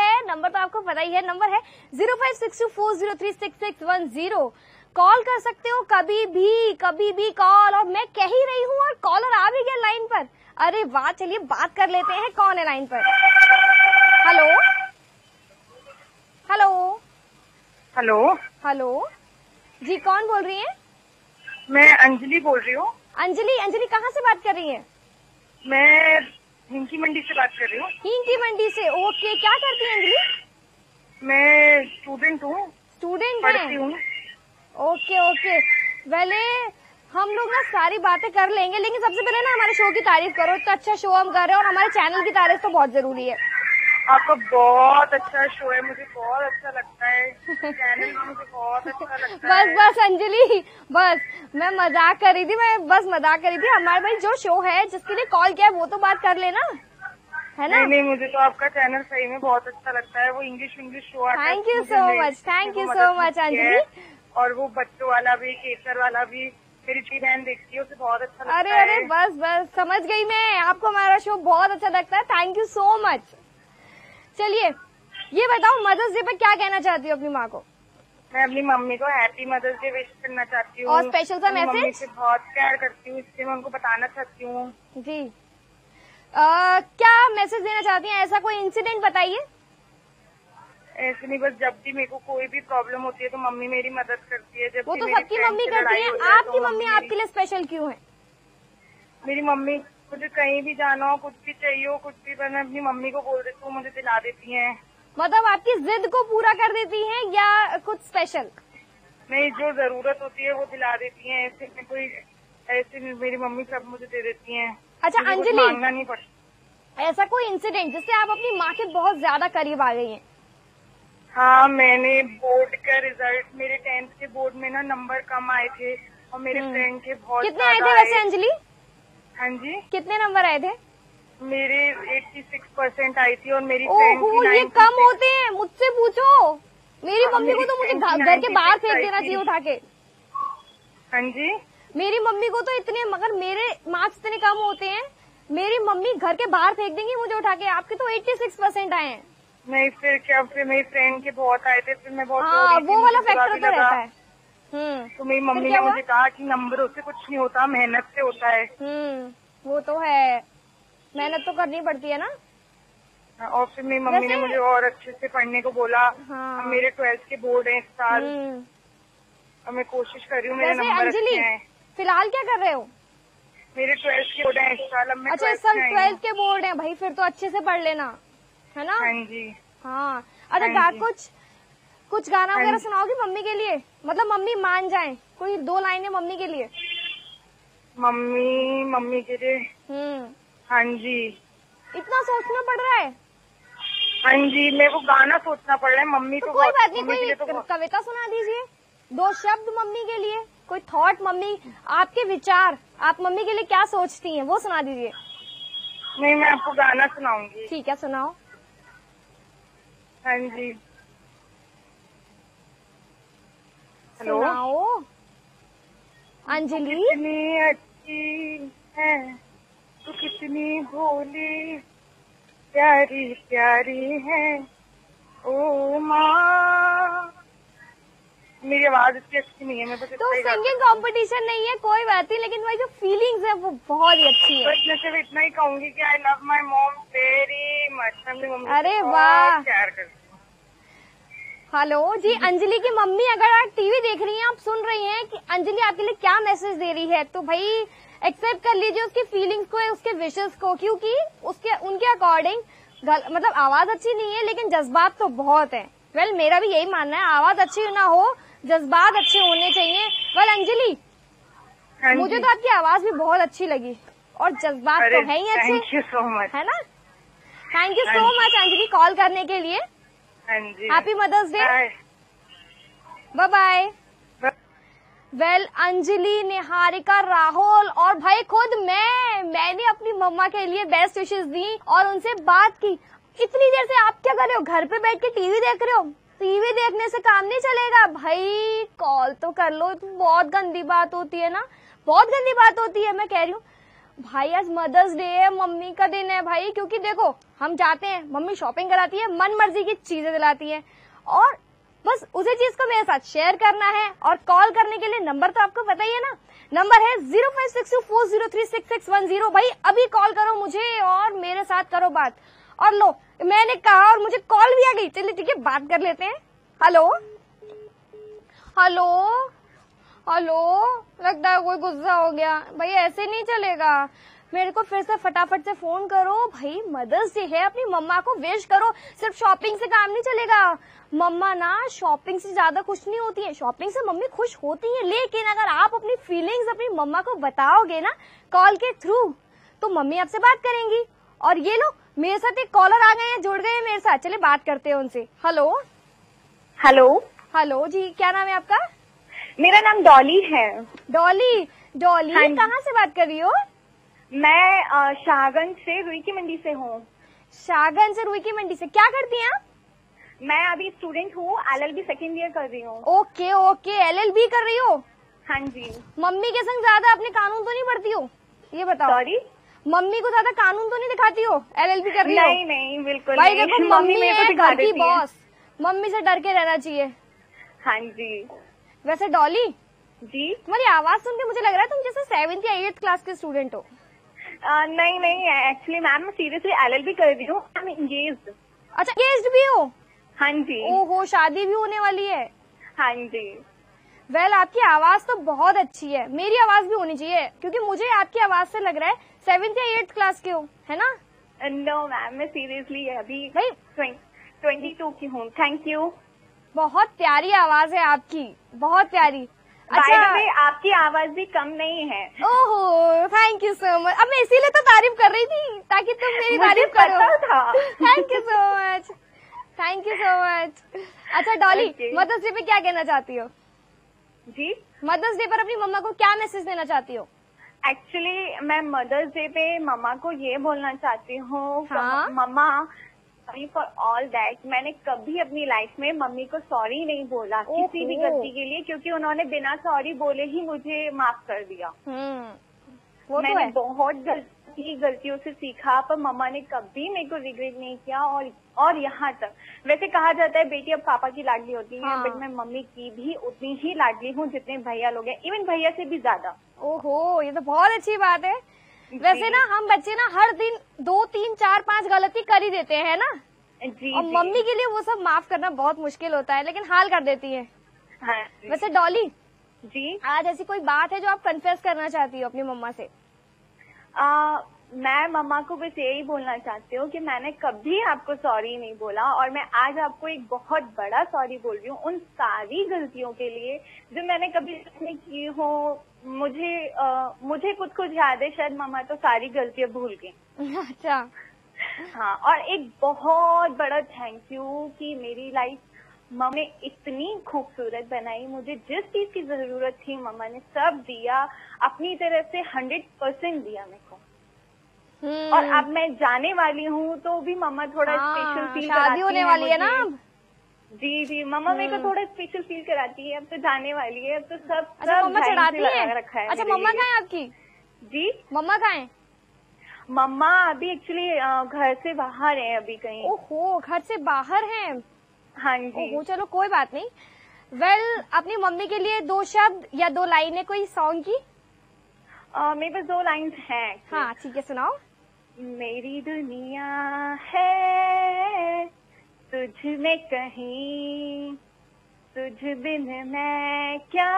तो आपको पता ही है, नंबर है 056240366110। कॉल कर सकते हो कभी भी कॉल। और मैं कह ही रही हूँ और कॉलर आ भी गया लाइन पर। अरे वाह, चलिए बात कर लेते हैं, कौन है लाइन पर? हेलो हेलो हेलो हेलो जी, कौन बोल रही हैं? मैं अंजलि बोल रही हूँ। अंजलि कहाँ से बात कर रही हैं? मैं हिंकी मंडी से बात कर रही हूँ। हिंकी मंडी से, ओके। क्या करती हैं अंजलि? मैं स्टूडेंट हूँ। स्टूडेंट पढ़ती हूँ। ओके पहले हम लोग ना सारी बातें कर लेंगे, लेकिन सबसे पहले ना हमारे शो की तारीफ करो। इतना अच्छा शो हम कर रहे हैं और हमारे चैनल की तारीफ तो बहुत जरूरी है। आपका बहुत अच्छा शो है, मुझे बहुत अच्छा लगता है। चैनल भी मुझे बहुत अच्छा लगता है। बस अंजलि, बस मैं मजाक कर रही थी, हमारे भाई जो शो है जिसके लिए कॉल किया वो तो बात कर लेना, है ना? नहीं, मुझे तो आपका चैनल सही में बहुत अच्छा लगता है। वो इंग्लिश शो आता है। Thank you so much Anjali. और वो बच्चों वाला भी, केसर वाला भी मेरी छोटी बहन देखती है, उसे बहुत अच्छा लगता अरे है। अरे बस समझ गई मैं, आपको हमारा शो बहुत अच्छा लगता है। Thank you so much. चलिए ये बताओ, मदर्स डे पर क्या कहना चाहती हो अपनी माँ को? मैं अपनी मम्मी को हैप्पी मदर्स डे विश करना चाहती हूँ। और स्पेशल सा मम्मी मैसेज? से बहुत प्यार करती हूँ, इसलिए मैं उनको बताना चाहती हूँ। जी क्या मैसेज देना चाहती हैं? ऐसा कोई इंसिडेंट बताइए। ऐसे नहीं, बस जब भी मेरे को कोई भी प्रॉब्लम होती है तो मम्मी मेरी मदद करती है। जब वो भी तो मेरी सबकी friend मम्मी से करती लड़ाई है, हो जाए आपकी तो मम्मी आपके लिए स्पेशल क्यों है? मेरी मम्मी मुझे कहीं भी जाना हो, कुछ भी चाहिए हो, कुछ भी, मैं अपनी मम्मी को बोल देती हूँ, मुझे दिला देती हैं। मतलब आपकी जिद को पूरा कर देती हैं या कुछ स्पेशल? नहीं, जो जरूरत होती है वो दिला देती हैं। ऐसे में कोई ऐसे में मेरी मम्मी सब मुझे दे देती हैं। अच्छा मुझे कुछ अंजलि, मांगना नहीं पड़ता। ऐसा कोई इंसिडेंट जिससे आप अपनी माँ के बहुत ज्यादा करीब आ गई हैं? हाँ, मैंने बोर्ड का रिजल्ट, मेरे 10th के बोर्ड में ना नंबर कम आए थे और मेरे फ्रेंड के बहुत कितने आए थे वैसे अंजलि? हाँ जी, कितने नंबर आए थे? मेरे 86% आई थी और मेरी फ्रेंड ओहो, की ये 90। कम होते हैं, मुझसे पूछो। मेरी मम्मी को तो मुझे मेरी friend की घर के बाहर 96 फेंक देना आई थी। चाहिए उठा के। हाँ जी, मेरी मम्मी को तो इतने, मगर मेरे मार्क्स इतने कम होते हैं, मेरी मम्मी घर के बाहर फेंक देंगी मुझे उठा के। आपके तो 86% आए हैं। नहीं, फिर क्या, फिर मेरी फ्रेंड के बहुत आए थे, फिर मैं बहुत रो हाँ, रही थी, वो वाला मुझे बुरा फैक्टर भी तो लगा। रहता है। तो मेरी मम्मी क्या ने हुआ? मुझे कहा कि नंबरों से कुछ नहीं होता, मेहनत से होता है। वो तो है, मेहनत तो करनी पड़ती है ना। और फिर मेरी मम्मी ने मुझे और अच्छे से पढ़ने को बोला। हाँ। अब मेरे 12th के बोर्ड हैं इस साल और मैं कोशिश कर रही हूँ मेरे नंबर अच्छे आए। फिलहाल क्या कर रहे हो? मेरे 12th के बोर्ड हैं इस साल, अब मैं अच्छा, इस 12th साल में आई 12th हूँ। के बोर्ड हैं भाई, फिर तो अच्छे से पढ़ लेना, है ना? हाँ जी। हाँ, अच्छा हाँ जी। कुछ गाना हाँ वगैरह जी। सुनाओगी मम्मी के लिए? मतलब मम्मी मान जाए, कोई 2 लाइनें मम्मी के लिए। मम्मी के लिए? हाँ जी। इतना सोचना पड़ रहा है? हाँ जी, मेरे को गाना सोचना पड़ रहा है। मम्मी तो तो कोई बहुत- बात नहीं, मम्मी के लिए तो कोई बहुत- कविता सुना दीजिए, 2 शब्द मम्मी के लिए, कोई थॉट मम्मी, आपके विचार, आप मम्मी के लिए क्या सोचती हैं वो सुना दीजिए। नहीं, मैं आपको गाना सुनाऊंगी। ठीक है, सुनाओ। हाँ जी, हेलो। सुनाओ अंजलि। कितनी अच्छी है तू, कितनी भोली, प्यारी प्यारी है ओ माँ। मेरी आवाज इतनी अच्छी नहीं है, मैं बस तो इतना ही गा सिंगिंग सकती हूँ। कंपटीशन नहीं है, कोई बात नहीं, लेकिन भाई जो फीलिंग्स है वो बहुत ही अच्छी है। बस मैं सिर्फ इतना ही कहूंगी कि I love my mom very much. मैं अपनी मम्मी से अरे बहुत वाह। प्यार करती हूँ। हेलो जी, अंजलि की मम्मी अगर आप टीवी देख रही हैं, आप सुन रही हैं कि अंजलि आपके लिए क्या मैसेज दे रही है, तो भाई एक्सेप्ट कर लीजिए उसकी फीलिंग्स को, उसके विशेस को, क्योंकि उनके अकॉर्डिंग मतलब आवाज अच्छी नहीं है लेकिन जज्बात तो बहुत है। वेल मेरा भी यही मानना है, आवाज अच्छी ना हो, जज्बात अच्छे होने चाहिए। वेल अंजलि, मुझे तो आपकी आवाज भी बहुत अच्छी लगी और जज्बात तो है ही अच्छे। थैंक यू सो मच, है ना? Thank you so much Anjali call करने के लिए। हाँ जी, happy mother's day, bye bye. Well Anjali, Niharika, Rahul और भाई खुद मैंने अपनी मम्मा के लिए बेस्ट विशेस दी और उनसे बात की। इतनी देर से आप क्या कर रहे हो? घर पे बैठ के टीवी देख रहे हो? टीवी देखने से काम नहीं चलेगा भाई, कॉल तो कर लो। बहुत गंदी बात होती है ना, बहुत गंदी बात होती है। मैं कह रही हूँ भाई आज मदर्स डे है, मम्मी का दिन है भाई, क्योंकि देखो हम जाते हैं, मम्मी शॉपिंग कराती है, मन मर्जी की चीजें दिलाती है और बस उसी चीज को मेरे साथ शेयर करना है। और कॉल करने के लिए नंबर तो आपको पता ही है ना, नंबर है 056240366610। भाई अभी कॉल करो मुझे और मेरे साथ करो बात। और लो, मैंने कहा और मुझे कॉल भी आ गई। चलिए ठीक है, बात कर लेते हैं। हेलो हेलो हेलो, लगता है कोई गुस्सा हो गया। भाई ऐसे नहीं चलेगा, मेरे को फिर से फटाफट से फोन करो भाई, मदर्स डे है, अपनी मम्मा को विश करो। सिर्फ शॉपिंग से काम नहीं चलेगा, मम्मा ना शॉपिंग से ज्यादा खुश नहीं होती है, शॉपिंग से मम्मी खुश होती है, लेकिन अगर आप अपनी फीलिंग्स अपनी मम्मा को बताओगे ना कॉल के थ्रू, तो मम्मी आपसे बात करेंगी। और ये लो मेरे साथ एक कॉलर आ गए हैं, जुड़ गए हैं मेरे साथ, चलिए बात करते हैं उनसे। हेलो हेलो हेलो जी, क्या नाम है आपका? मेरा नाम डॉली है। डॉली, हाँ जी। कहाँ से बात कर रही हो? मैं शाहगंज से, रुई की मंडी से हूँ। शाहगंज से रुई की मंडी से, क्या करती हैं आप? मैं अभी स्टूडेंट हूँ, LLB सेकेंड ईयर कर रही हूँ। ओके ओके, LLB कर रही हो? हाँ जी। मम्मी के संग ज्यादा अपने कानून तो नहीं पढ़ती हो, ये बताओ। सॉरी, मम्मी को ज्यादा कानून तो नहीं दिखाती हो? LLB कर रही हो? नहीं नहीं बिल्कुल भाई नहीं। देखो मम्मी मेरे को है दिखा घर की देती है। बॉस, मम्मी से डर के रहना चाहिए। हाँ जी। वैसे डॉली जी, तुम्हारी आवाज सुन के मुझे लग रहा है तुम जैसे 7th या 8th क्लास के स्टूडेंट हो। नहीं नहीं, एक्चुअली मैम सीरियसली LLB कर रही हूँ। I am engaged. अच्छा एंगेज्ड भी हो? हाँ जी। ओहो, शादी भी होने वाली है। हाँ जी। वेल आपकी आवाज तो बहुत अच्छी है, मेरी आवाज भी होनी चाहिए क्योंकि मुझे आपकी आवाज से लग रहा है 7th या 8th क्लास के हो, है ना? नो मैम, मैं सीरियसली अभी भाई 22 की हूँ। Thank you. बहुत प्यारी आवाज है आपकी, बहुत प्यारी। बाय द वे आपकी आवाज भी कम नहीं है। ओहो, थैंक यू सो मच। अब मैं इसीलिए तो तारीफ कर रही थी ताकि तुम मेरी तारीफ करो। मुझे पता था। Thank you so much, thank you so much. अच्छा डॉली, मदर्स डे पे क्या कहना चाहती हो? जी, मदर्स डे पर अपनी मम्मा को क्या मैसेज देना चाहती हो? एक्चुअली मैं मदर्स डे पे मम्मा को ये बोलना चाहती हूँ, हाँ? मम्मा सॉरी फॉर ऑल दैट। मैंने कभी अपनी लाइफ में मम्मी को सॉरी नहीं बोला किसी भी गलती के लिए, क्योंकि उन्होंने बिना सॉरी बोले ही मुझे माफ कर दिया। वो मैंने तो है। बहुत गलतियों से सीखा, पर मम्मा ने कभी मेरे को रिग्रेट नहीं किया। और यहाँ तक वैसे कहा जाता है बेटी अब पापा की लाडली होती है, बट मैं मम्मी की भी उतनी ही लाडली हूँ जितने भैया लोग हैं, इवन भैया से भी ज्यादा। ओहो, ये तो बहुत अच्छी बात है। वैसे ना हम बच्चे ना हर दिन 2, 3, 4, 5 गलती कर ही देते हैं ना जी। और मम्मी के लिए वो सब माफ करना बहुत मुश्किल होता है, लेकिन हाल कर देती है। हाँ। वैसे डॉली जी, आज ऐसी कोई बात है जो आप कन्फेस करना चाहती हो अपनी मम्मा से? मैं मम्मा को बस यही बोलना चाहती हूँ कि मैंने कभी आपको सॉरी नहीं बोला, और मैं आज आपको एक बहुत बड़ा सॉरी बोल रही हूँ उन सारी गलतियों के लिए जो मैंने कभी नहीं की हो। मुझे कुछ याद है, शायद मम्मा तो सारी गलतियां भूल गई। अच्छा। हाँ, और एक बहुत बड़ा थैंक यू कि मेरी लाइफ मम्मा ने इतनी खूबसूरत बनाई। मुझे जिस चीज की जरूरत थी मम्मा ने सब दिया, अपनी तरफ से 100% दिया मेरे को। और अब मैं जाने वाली हूँ तो भी मम्मा थोड़ा स्पेशल फील कराती है। शादी होने वाली है ना? जी जी, मम्मा मेरे को थोड़ा स्पेशल फील कराती है। अब तो जाने वाली है, अब तो सब अच्छा, मम्मा चढ़ाती है? रखा है। अच्छा, मम्मा कहाँ है आपकी? जी, मम्मा कहाँ है? मम्मा अभी एक्चुअली घर से बाहर है अभी कहीं। ओहो, घर से बाहर हैं? हाँ जी। ओहो, चलो कोई बात नहीं। वेल अपनी मम्मी के लिए 2 शब्द या 2 लाइनें कोई सॉन्ग की? मेरे पास 2 लाइन्स हैं। हाँ ठीक है, सुनाओ। मेरी दुनिया है तुझ में कहीं, तुझ बिन मैं क्या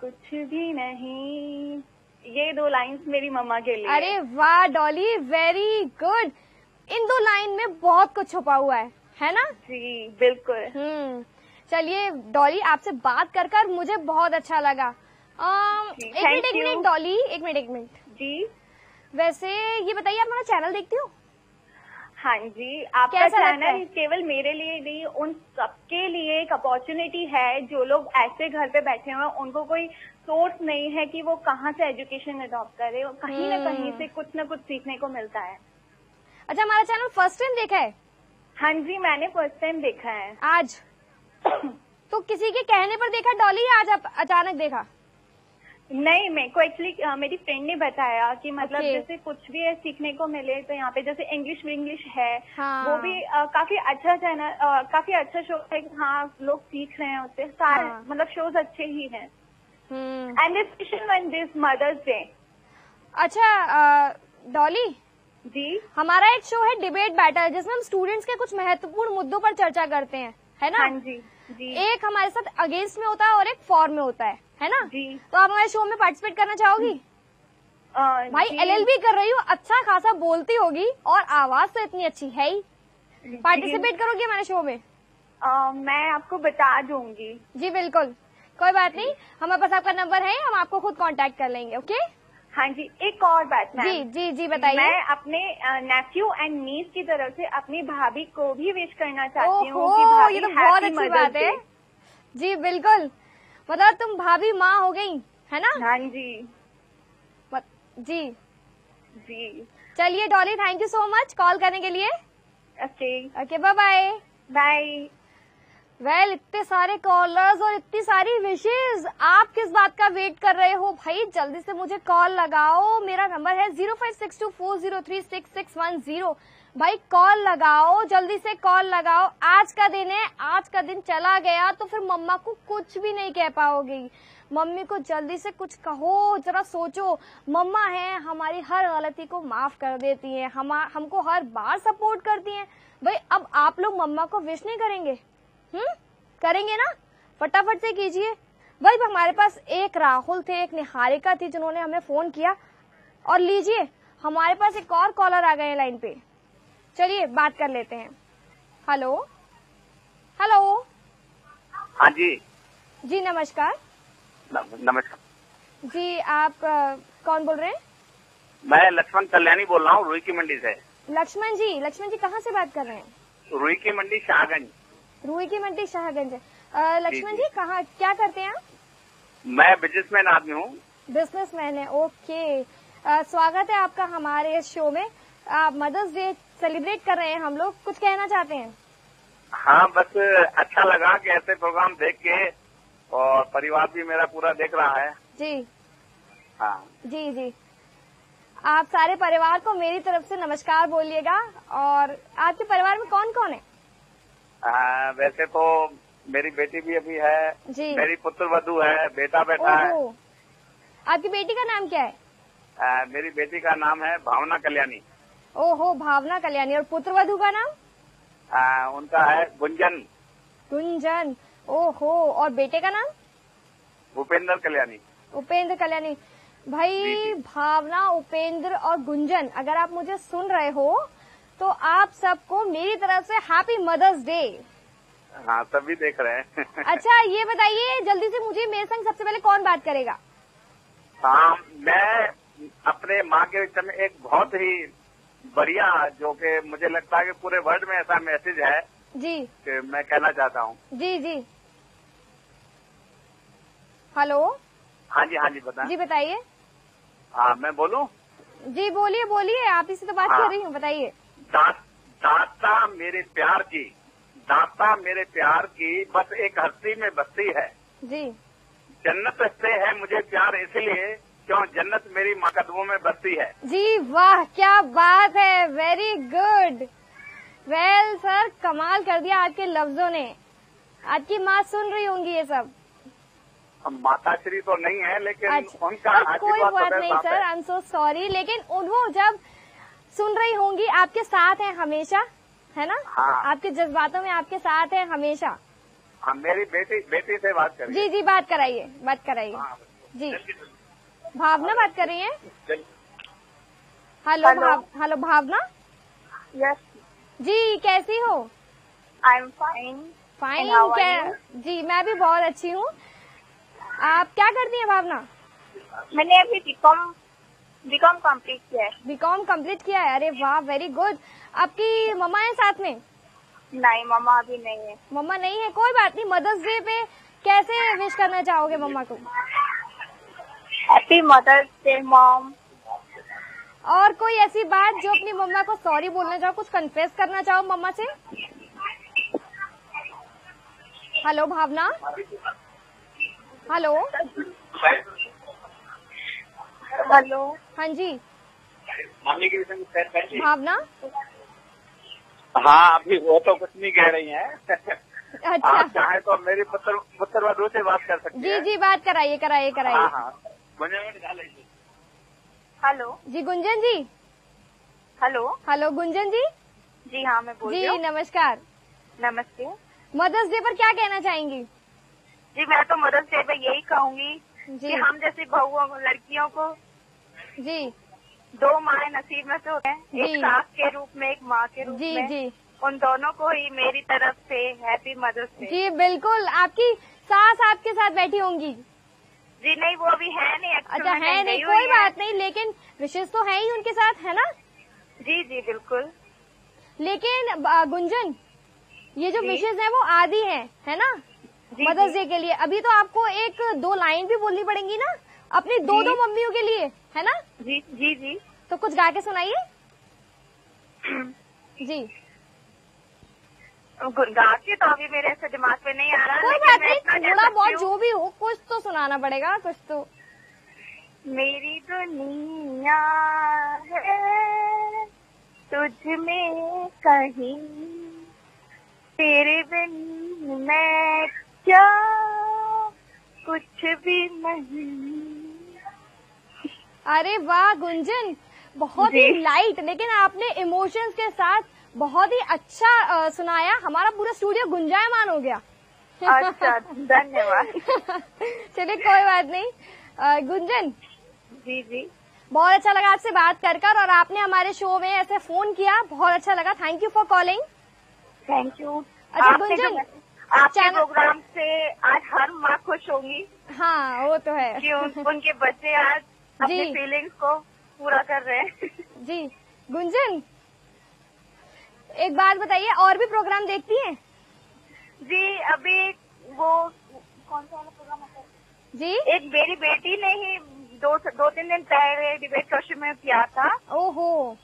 कुछ भी नहीं। ये 2 लाइन्स मेरी मम्मा के लिए। अरे वाह डॉली, वेरी गुड। इन 2 लाइन में बहुत कुछ छुपा हुआ है ना? जी बिल्कुल। चलिए डॉली, आपसे बात कर कर मुझे बहुत अच्छा लगा। एक मिनट डॉली, एक मिनट। जी, वैसे ये बताइए आप हमारा चैनल देखती हो? हाँ जी, आपका चैनल केवल मेरे लिए नहीं, उन सबके लिए एक अपॉर्चुनिटी है जो लोग ऐसे घर पे बैठे हुए हैं, उनको कोई सोर्स नहीं है कि वो कहाँ से एजुकेशन अडॉप्ट करे, और कहीं न कहीं से कुछ न कुछ सीखने को मिलता है। अच्छा, हमारा चैनल फर्स्ट टाइम देखा है? हाँ जी, मैंने फर्स्ट टाइम देखा है। आज? तो किसी के कहने पर देखा डॉली, या आज आप अचानक देखा? नहीं, मेरे को एक्चुअली मेरी फ्रेंड ने बताया कि मतलब जैसे कुछ भी है सीखने को मिले, तो यहाँ पे जैसे इंग्लिश है। हाँ। वो भी काफी अच्छा चैनल, काफी अच्छा शो है। हाँ, लोग सीख रहे हैं उससे। सारे मतलब शोज अच्छे ही हैं। And special on this mother's day. अच्छा डॉली जी, हमारा एक शो है डिबेट बैटल, जिसमें हम स्टूडेंट्स के कुछ महत्वपूर्ण मुद्दों पर चर्चा करते हैं, है ना? हाँ जी जी। एक हमारे साथ अगेंस्ट में होता है और एक फॉर में होता है ना? जी। तो आप हमारे शो में पार्टिसिपेट करना चाहोगी? भाई LLB कर रही हो, अच्छा खासा बोलती होगी और आवाज तो इतनी अच्छी है ही। पार्टिसिपेट करोगी हमारे शो में? मैं आपको बता दूंगी। जी बिल्कुल, कोई बात नहीं, हमारे पास आपका नंबर है, हम आपको खुद कांटेक्ट कर लेंगे। ओके? हाँ जी, एक और बात मैम। जी जी जी बताइए। मैं अपने नेफ्यू एंड नीस की तरफ से अपनी भाभी को भी विश करना चाहती हूँ कि भाभी, ये तो बहुत अच्छी बात है। जी बिल्कुल, मतलब तुम भाभी माँ हो गई, है ना? हाँ जी जी जी। चलिए Dolly, thank you so much call करने के लिए। Okay bye bye. Bye. Well, इतने सारे कॉलर्स और इतनी सारी विशेष, आप किस बात का वेट कर रहे हो भाई? जल्दी से मुझे कॉल लगाओ। मेरा नंबर है 056240366110। भाई कॉल लगाओ, जल्दी से कॉल लगाओ। आज का दिन है, आज का दिन चला गया तो फिर मम्मा को कुछ भी नहीं कह पाओगी। मम्मी को जल्दी से कुछ कहो, जरा सोचो। मम्मा है, हमारी हर गलती को माफ कर देती हैं, हमको हर बार सपोर्ट करती हैं। भाई अब आप लोग मम्मा को विश नहीं करेंगे? करेंगे ना? फटाफट से कीजिए। भाई हमारे पास एक राहुल थे, एक निहारिका थी जिन्होंने हमें फोन किया। और लीजिए, हमारे पास एक और कॉलर आ गए हैं लाइन पे। चलिए बात कर लेते हैं। Hello hello. हाँ जी। जी नमस्कार। नमस्कार जी, आप कौन बोल रहे हैं? मैं लक्ष्मण कल्याणी बोल रहा हूँ, रुई की मंडी से। लक्ष्मण जी कहाँ से बात कर रहे हैं? रुई की मंडी शाहगंज। रुई की मंडी शाहगंज। लक्ष्मण जी कहाँ, क्या करते हैं आप? मैं बिजनेसमैन आदमी हूँ। बिजनेसमैन है, ओके। स्वागत है आपका हमारे इस शो में। आप मदर्स डे सेलिब्रेट कर रहे हैं, हम लोग कुछ कहना चाहते हैं? हाँ, बस अच्छा लगा कि ऐसे प्रोग्राम देख के, और परिवार भी मेरा पूरा देख रहा है। जी हाँ जी जी। आप सारे परिवार को मेरी तरफ से नमस्कार बोलिएगा। और आपके परिवार में कौन कौन है? वैसे तो मेरी बेटी भी अभी है जी। मेरी पुत्र वधू है, बेटा बैठा है। आपकी बेटी का नाम क्या है? मेरी बेटी का नाम है भावना कल्याणी। ओहो, भावना कल्याणी। और पुत्र वधू का नाम? उनका है गुंजन। गुंजन, ओहो। और बेटे का नाम? उपेंद्र कल्याणी। उपेंद्र कल्याणी। भाई भावना, उपेंद्र और गुंजन, अगर आप मुझे सुन रहे हो तो आप सबको मेरी तरफ से हैप्पी मदर्स डे। हाँ, सभी देख रहे हैं। अच्छा ये बताइए जल्दी से मुझे, मेरे संग सबसे पहले कौन बात करेगा? हाँ, मैं अपने माँ के विषय में एक बहुत ही बढ़िया, जो कि मुझे लगता है कि पूरे वर्ल्ड में ऐसा मैसेज है जी कि मैं कहना चाहता हूँ। जी जी। हेलो। हाँ जी बताएं। जी बताइए। हाँ, मैं बोलूँ? जी बोलिए बोलिए, आप ही से तो बात कर रही हूँ, बताइए। दाता मेरे प्यार की, दाता मेरे प्यार की बस एक हस्ती में बस्ती है जी। जन्नत से है मुझे प्यार इसलिए क्यों जन्नत मेरी माँ कदमों में बसती है। जी वाह, क्या बात है, वेरी गुड। वेल सर, कमाल कर दिया आपके लफ्जों ने। आपकी माँ सुन रही होंगी ये सब? माताश्री तो नहीं है, लेकिन अच्छा, उनका कोई बात नहीं sir, I am so sorry. लेकिन वो जब सुन रही होंगी, आपके साथ है हमेशा, है ना? हाँ। आपके जज्बातों में आपके साथ है हमेशा। हाँ, मेरी बेटी से बात करिए। जी जी, बात कराइए, बात कराइए। हाँ, जी, भावना बात कर रही है। हेलो हेलो भावना। यस जी, कैसी हो? I am fine. फाइन क्या? जी मैं भी बहुत अच्छी हूँ। आप क्या करती हैं भावना? मैंने अभी बीकॉम कंप्लीट किया है। बीकॉम कंप्लीट किया है, अरे वाह, वेरी गुड। आपकी मम्मा है साथ में? नहीं, मम्मा अभी नहीं है। मम्मा नहीं है, कोई बात नहीं। मदर्स डे पे कैसे विश करना चाहोगे मम्मा को? Happy mother's day mom. और कोई ऐसी बात जो अपनी मम्मा को सॉरी बोलना चाहो, कुछ कन्फेस करना चाहो मम्मा से? हेलो भावना। Hello hello. हाँ जी मम्मी के विषय में भावना। हाँ, अभी वो तो कुछ नहीं कह रही हैं। अच्छा, आप चाहे तो मेरी पुत्र वधू से बात कर सकती जी जी, बात कराइए कराइए कराइए। हाँ, हेलो जी गुंजन जी। हेलो हेलो गुंजन जी। जी हाँ, मैं बोल रही जी हूँ। नमस्कार। नमस्ते। मदर्स डे पर क्या कहना चाहेंगी? जी मैं तो मदर्स डे पे यही कहूंगी कि हम जैसी बहुओं को, लड़कियों को जी 2 माँ नसीब में से होते हैं, एक सास के रूप में, एक माँ के रूप में। जी उन दोनों को ही मेरी तरफ से हैप्पी मदर्स डे। जी बिल्कुल। आपकी सास आपके साथ बैठी होंगी? जी नहीं, वो अभी है नहीं। अच्छा है नहीं, कोई बात नहीं, लेकिन विशेष तो है ही उनके साथ, है ना? जी जी बिल्कुल। लेकिन गुंजन, ये जो विशेष है वो आदि है ना? मदर्स डे के लिए अभी तो आपको 1-2 लाइन भी बोलनी पड़ेंगी ना अपनी 2 मम्मियों के लिए, है ना? जी जी जी। तो कुछ गा के सुनाइए। जी गा के तो अभी मेरे ऐसे दिमाग पे नहीं आ रहा। कोई बात नहीं, थोड़ा बहुत जो भी हो कुछ तो सुनाना पड़ेगा, कुछ तो। मेरी दुनिया है तुझ में कहीं, तेरे बिन मैं क्या कुछ भी नहीं। अरे वाह गुंजन, बहुत ही लाइट लेकिन आपने इमोशंस के साथ बहुत ही अच्छा सुनाया। हमारा पूरा स्टूडियो गुंजायमान हो गया। अच्छा, धन्यवाद। चलिए कोई बात नहीं। गुंजन जी जी, बहुत अच्छा लगा आपसे बात कर और आपने हमारे शो में ऐसे फोन किया, बहुत अच्छा लगा। Thank you for calling. Thank you. अच्छा गुंजन, आपके प्रोग्राम से आज हर माँ खुश होंगी। हाँ वो तो है कि उनके बच्चे आज अपनी फीलिंग्स को पूरा कर रहे हैं। जी गुंजन, एक बात बताइए, और भी प्रोग्राम देखती हैं? जी अभी वो कौन सा वाला प्रोग्राम होता है जी? एक मेरी बेटी ने ही दो तीन दिन पहले डिबेट क्वेश्चन में किया था। ओहो,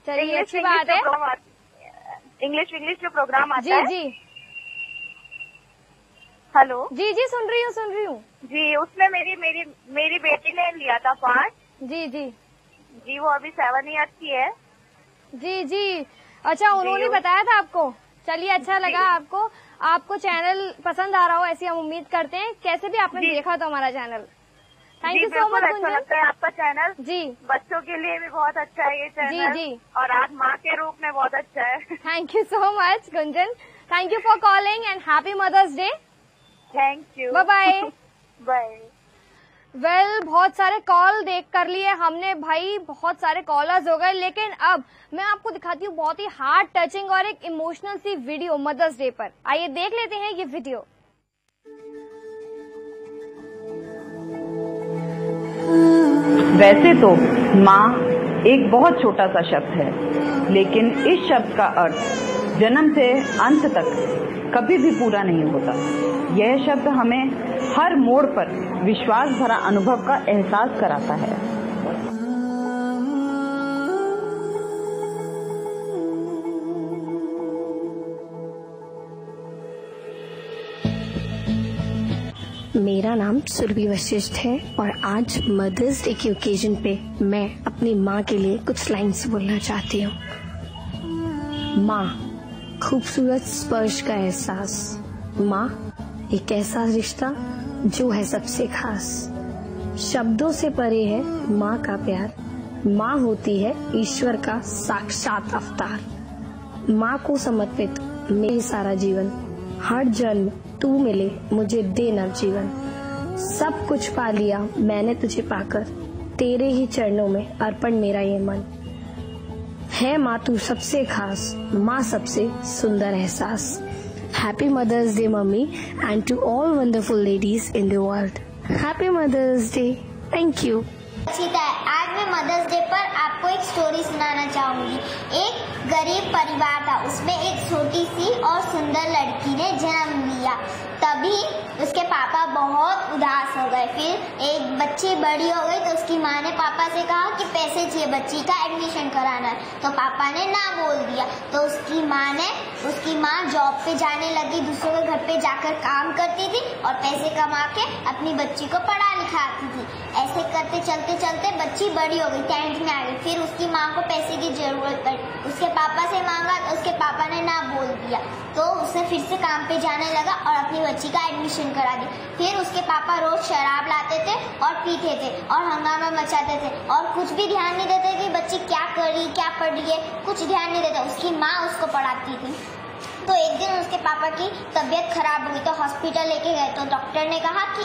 चलिए अच्छी बात है। इंग्लिश जो प्रोग्राम आता जी, है। जी हेलो। जी जी सुन रही हूँ। जी उसमें मेरी बेटी ने लिया था पार्ट। जी जी जी वो अभी 7 ईयर्स की है। जी जी, अच्छा उन्होंने बताया था आपको। चलिए अच्छा लगा आपको चैनल पसंद आ रहा हो ऐसी हम उम्मीद करते हैं। कैसे भी आपने देखा तो हमारा channel. Thank you so much Gunjan. अच्छा लगता है आपका चैनल। जी बच्चों के लिए भी बहुत अच्छा है ये चैनल। जी जी, और आज माँ के रूप में बहुत अच्छा है। Thank you so much Gunjan. Thank you for calling and happy mother's day. Thank you. Bye bye. Bye. Well बहुत सारे कॉल देख कर लिए हमने भाई, बहुत सारे कॉलर्स हो गए। लेकिन अब मैं आपको दिखाती हूँ बहुत ही हार्ट टचिंग और एक इमोशनल सी वीडियो मदर्स डे पर। आइए देख लेते हैं ये वीडियो। वैसे तो माँ एक बहुत छोटा सा शब्द है, लेकिन इस शब्द का अर्थ जन्म से अंत तक कभी भी पूरा नहीं होता। यह शब्द हमें हर मोड़ पर विश्वास भरा अनुभव का एहसास कराता है। मेरा नाम सुरभि वशिष्ठ है और आज मदर्स डे के ओकेजन पे मैं अपनी माँ के लिए कुछ लाइन्स बोलना चाहती हूँ। माँ, खूबसूरत स्पर्श का एहसास। माँ, एक ऐसा रिश्ता जो है सबसे खास। शब्दों से परे है माँ का प्यार। माँ होती है ईश्वर का साक्षात अवतार। माँ को समर्पित मेरा सारा जीवन। हर जन्म तू मिले मुझे दे नवजीवन। सब कुछ पा लिया मैंने तुझे पाकर, तेरे ही चरणों में अर्पण मेरा ये मन है। माँ तू सबसे खास, माँ सबसे सुंदर एहसास। Happy mother's day mummy and to all wonderful ladies in the world. Happy mother's day. Thank you. आज मैं मदर्स डे पर आपको एक स्टोरी सुनाना चाहूंगी। एक गरीब परिवार था, उसमें एक छोटी सी और सुंदर लड़की ने जन्म लिया। तभी उसके पापा बहुत उदास हो गए। फिर एक बच्ची बड़ी हो गई तो उसकी माँ ने पापा से कहा कि पैसे चाहिए, बच्ची का एडमिशन कराना है। तो पापा ने ना बोल दिया। तो उसकी माँ जॉब पे जाने लगी, दूसरों के घर पे जाकर काम करती थी और पैसे कमा के अपनी बच्ची को पढ़ा लिखाती थी। ऐसे करते चलते चलते बच्ची बड़ी हो गई, 10th में आ गई। फिर उसकी माँ को पैसे की जरूरत पड़ी, उसके पापा से मांगा तो उसके पापा ने ना बोल दिया। तो उसने फिर से काम पे जाने लगा और अपनी बच्ची का एडमिशन करा दिया। फिर उसके पापा रोज शराब लाते थे और पीते थे और हंगामा मचाते थे और कुछ भी ध्यान नहीं देते कि बच्ची क्या कर रही, क्या पढ़ रही है, कुछ ध्यान नहीं देता। उसकी माँ उसको पढ़ाती थी। तो एक दिन उसके पापा की तबीयत खराब हुई तो हॉस्पिटल लेके गए। तो डॉक्टर ने कहा कि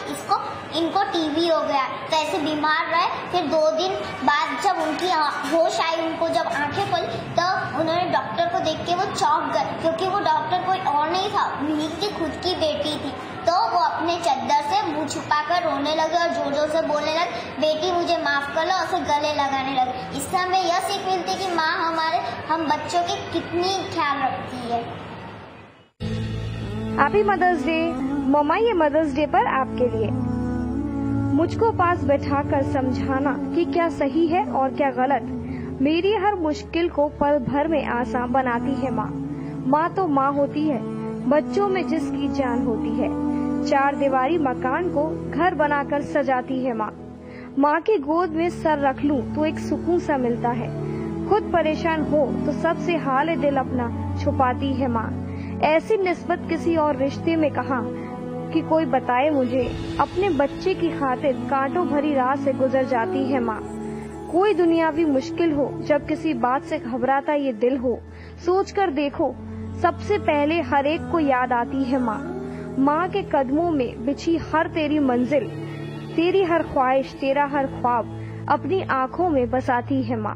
इनको टीबी हो गया। तो ऐसे बीमार रहे। फिर 2 दिन बाद जब उनकी होश आई, उनको जब आंखें खोली तो उन्होंने डॉक्टर को देख के वो चौंक गए, क्योंकि वो डॉक्टर कोई और नहीं था, उन्हीं की खुद की बेटी थी। तो वो अपने चद्दर से मुंह छुपाकर रोने लगे और जोर जोर से बोलने लगे, बेटी मुझे माफ कर लो, उसे गले लगाने लगे। इससे हमें यह सीख मिलती कि माँ हम बच्चों की कितनी ख्याल रखती है। हैप्पी मदर्स डे मम्मा। ये मदर्स डे पर आपके लिए। मुझको पास बैठाकर समझाना कि क्या सही है और क्या गलत, मेरी हर मुश्किल को पल भर में आसान बनाती है माँ। माँ तो माँ होती है, बच्चों में जिसकी जान होती है। 4 दीवारी मकान को घर बनाकर सजाती है माँ। माँ की गोद में सर रख लूं तो एक सुकून सा मिलता है। खुद परेशान हो तो सबसे हाल दिल अपना छुपाती है माँ। ऐसी निस्बत किसी और रिश्ते में कहाँ कि कोई बताए मुझे, अपने बच्चे की खातिर कांटों भरी राह से गुजर जाती है माँ। कोई दुनियावी मुश्किल हो, जब किसी बात से घबराता ये दिल हो, सोच कर देखो सबसे पहले हर एक को याद आती है माँ। माँ के कदमों में बिछी हर तेरी मंजिल, तेरी हर ख्वाहिश, तेरा हर ख्वाब अपनी आँखों में बसाती है माँ।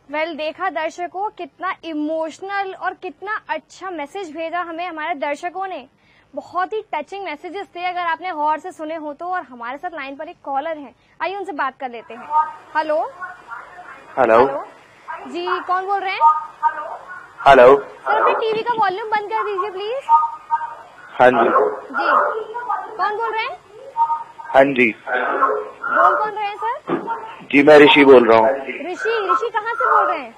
वेल देखा दर्शकों, कितना इमोशनल और कितना अच्छा मैसेज भेजा हमें हमारे दर्शकों ने। बहुत ही टचिंग मैसेजेस थे, अगर आपने गौर से सुने हो तो। और हमारे साथ लाइन पर एक कॉलर हैं, आइए उनसे बात कर लेते हैं। हेलो हेलो जी, कौन बोल रहे हैं? हेलो सर अपने टीवी का वॉल्यूम बंद कर दीजिए प्लीज। हाँ जी जी, कौन बोल रहे हैं? हाँ जी बोल कौन रहे हैं सर? जी मैं ऋषि बोल रहा हूँ। ऋषि कहाँ से बोल रहे हैं?